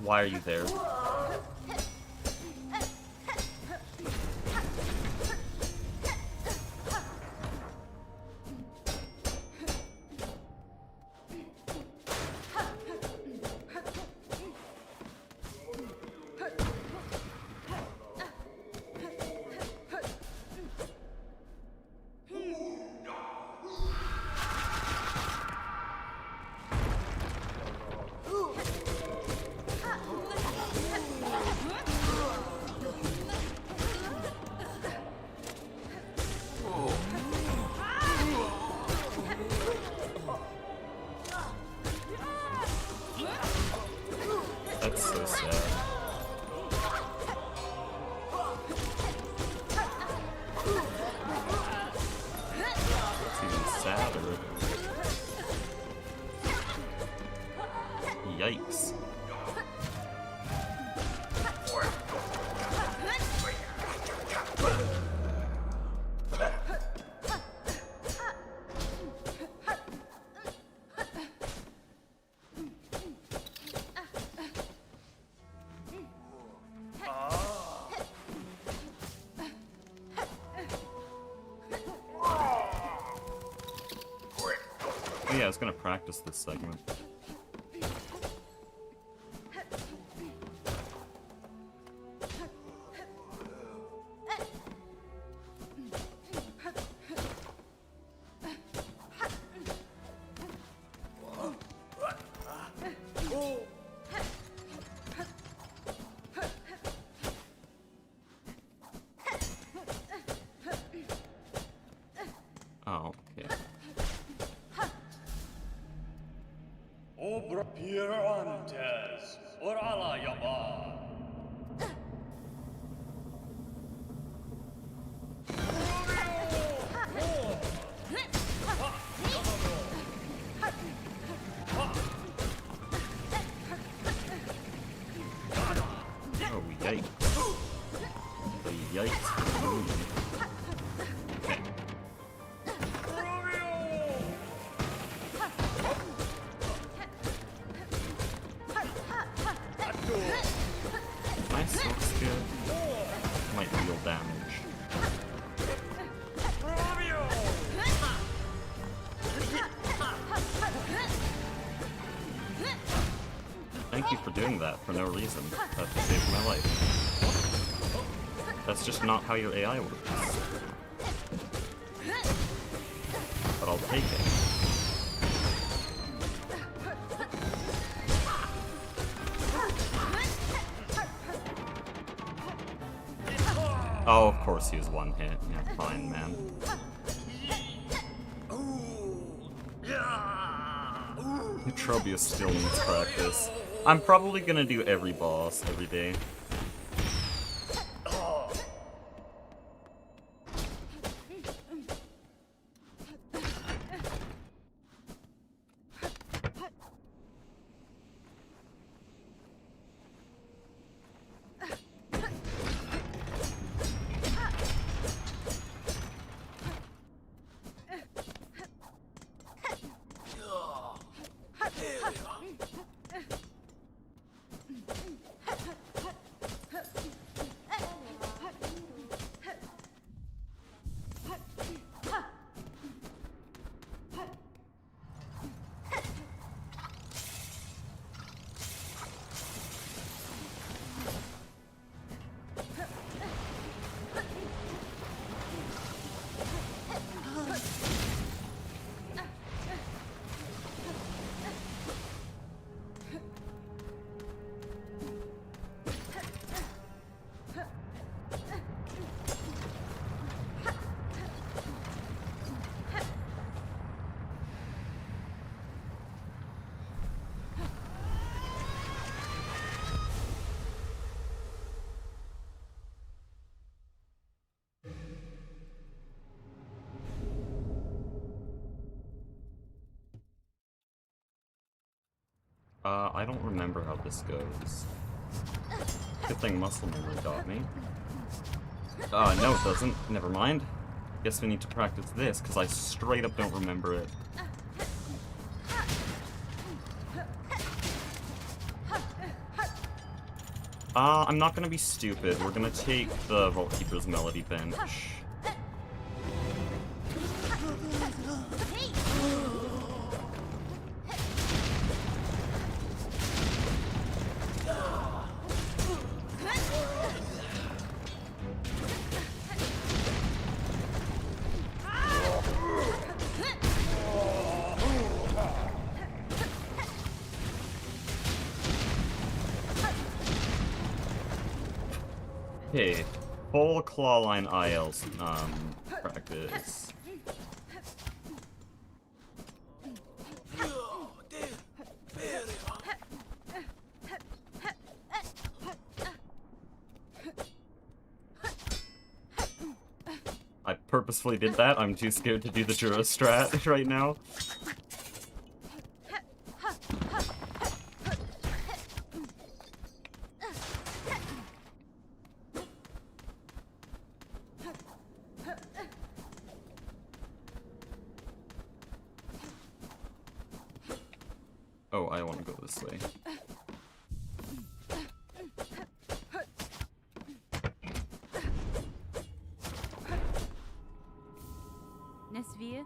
Why are you there? I was gonna practice this segment. Oh, okay. Obra Pirantes, Orala Yaba. Oh, yikes. The yikes. Ooh. Okay. My silk's good. Might deal damage. Thank you for doing that for no reason. That saved my life. That's just not how your AI works. But I'll take it. Oh, of course he was one hit. Yeah, fine, man. Trobius still needs practice. I'm probably gonna do every boss every day. I don't remember how this goes. Good thing muscle memory got me. No it doesn't. Never mind. Guess we need to practice this, because I straight up don't remember it. I'm not gonna be stupid. We're gonna take the Vault Keeper's Melody bench. Okay, full clawline ILs practice. I purposefully did that. I'm too scared to do the Juro strat right now. Oh, I want to go this way. Nesvir.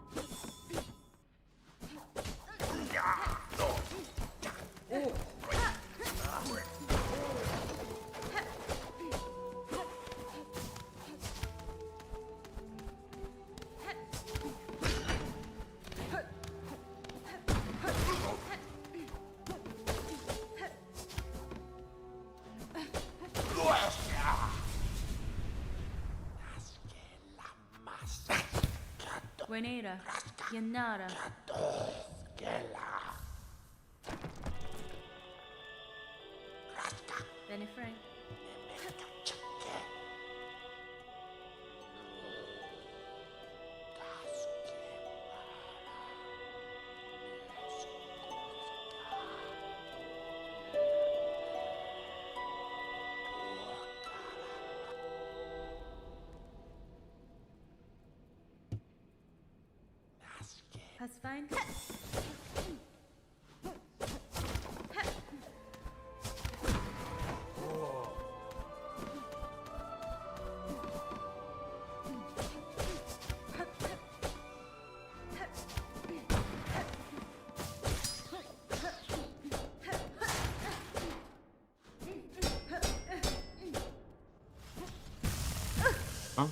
Venera. Yanara. Benefrey. That's fine. Huh?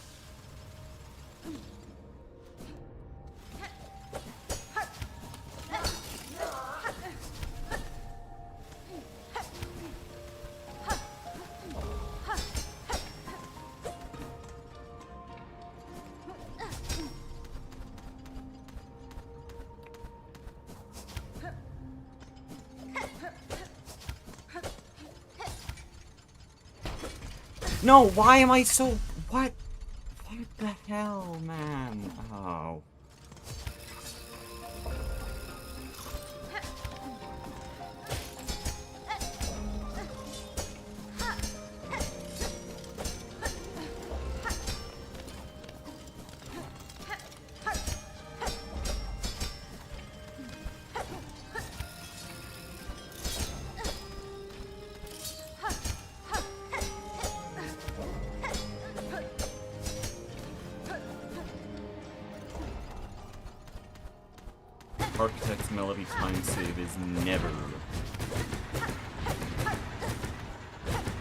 No, why am I so... What? What the hell, man? Oh. Architect's Melody time save is never.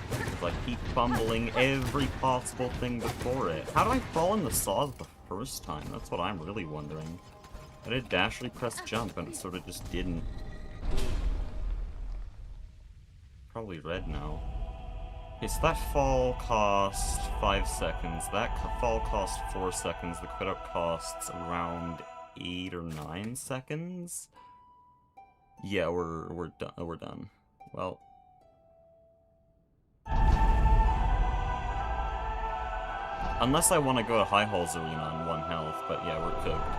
Because I keep fumbling every possible thing before it. How do I fall in the saws the first time? That's what I'm really wondering. I did dash, press jump, and it sort of just didn't. Probably red now. Okay, so that fall cost 5 seconds. That fall cost 4 seconds. The quit up costs around 8 or 9 seconds. Yeah, we're done. We're done. Well, unless I want to go to High Halls Arena on 1 health, but yeah, we're cooked.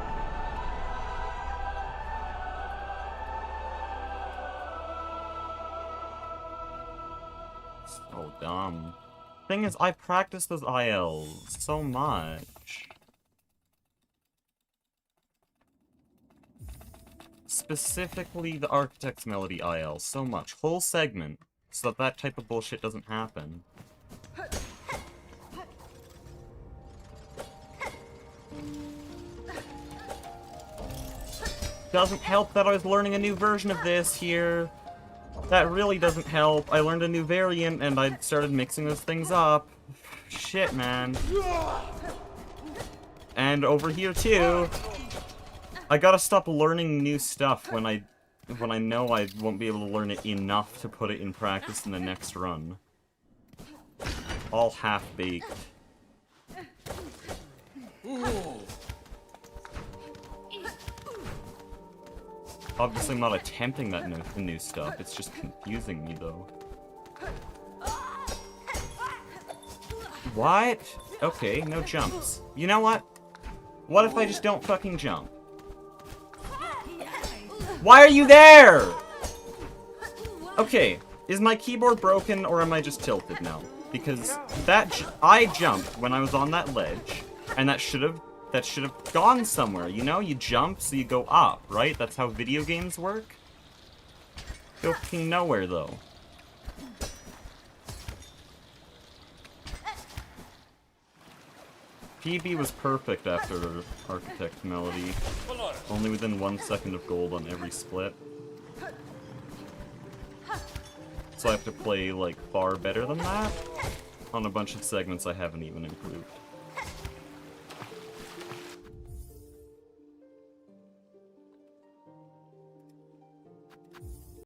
So dumb. Thing is, I practice those ILs so much. Specifically the Architect's Melody IL so much. Whole segment, so that that type of bullshit doesn't happen. Doesn't help that I was learning a new version of this here. That really doesn't help. I learned a new variant and I started mixing those things up. Shit, man. And over here too. I gotta stop learning new stuff when I know I won't be able to learn it enough to put it in practice in the next run. All half-baked. Obviously I'm not attempting that new stuff, it's just confusing me though. What? Okay, no jumps. You know what? What if I just don't fucking jump? Why are you there? Okay, is my keyboard broken or am I just tilted now? Because I jumped when I was on that ledge, and that should have gone somewhere. You know, you jump so you go up, right? That's how video games work. Go fucking nowhere though. PB was perfect after Architect Melody. Only within 1 second of gold on every split. So I have to play, like, far better than that. On a bunch of segments I haven't even improved.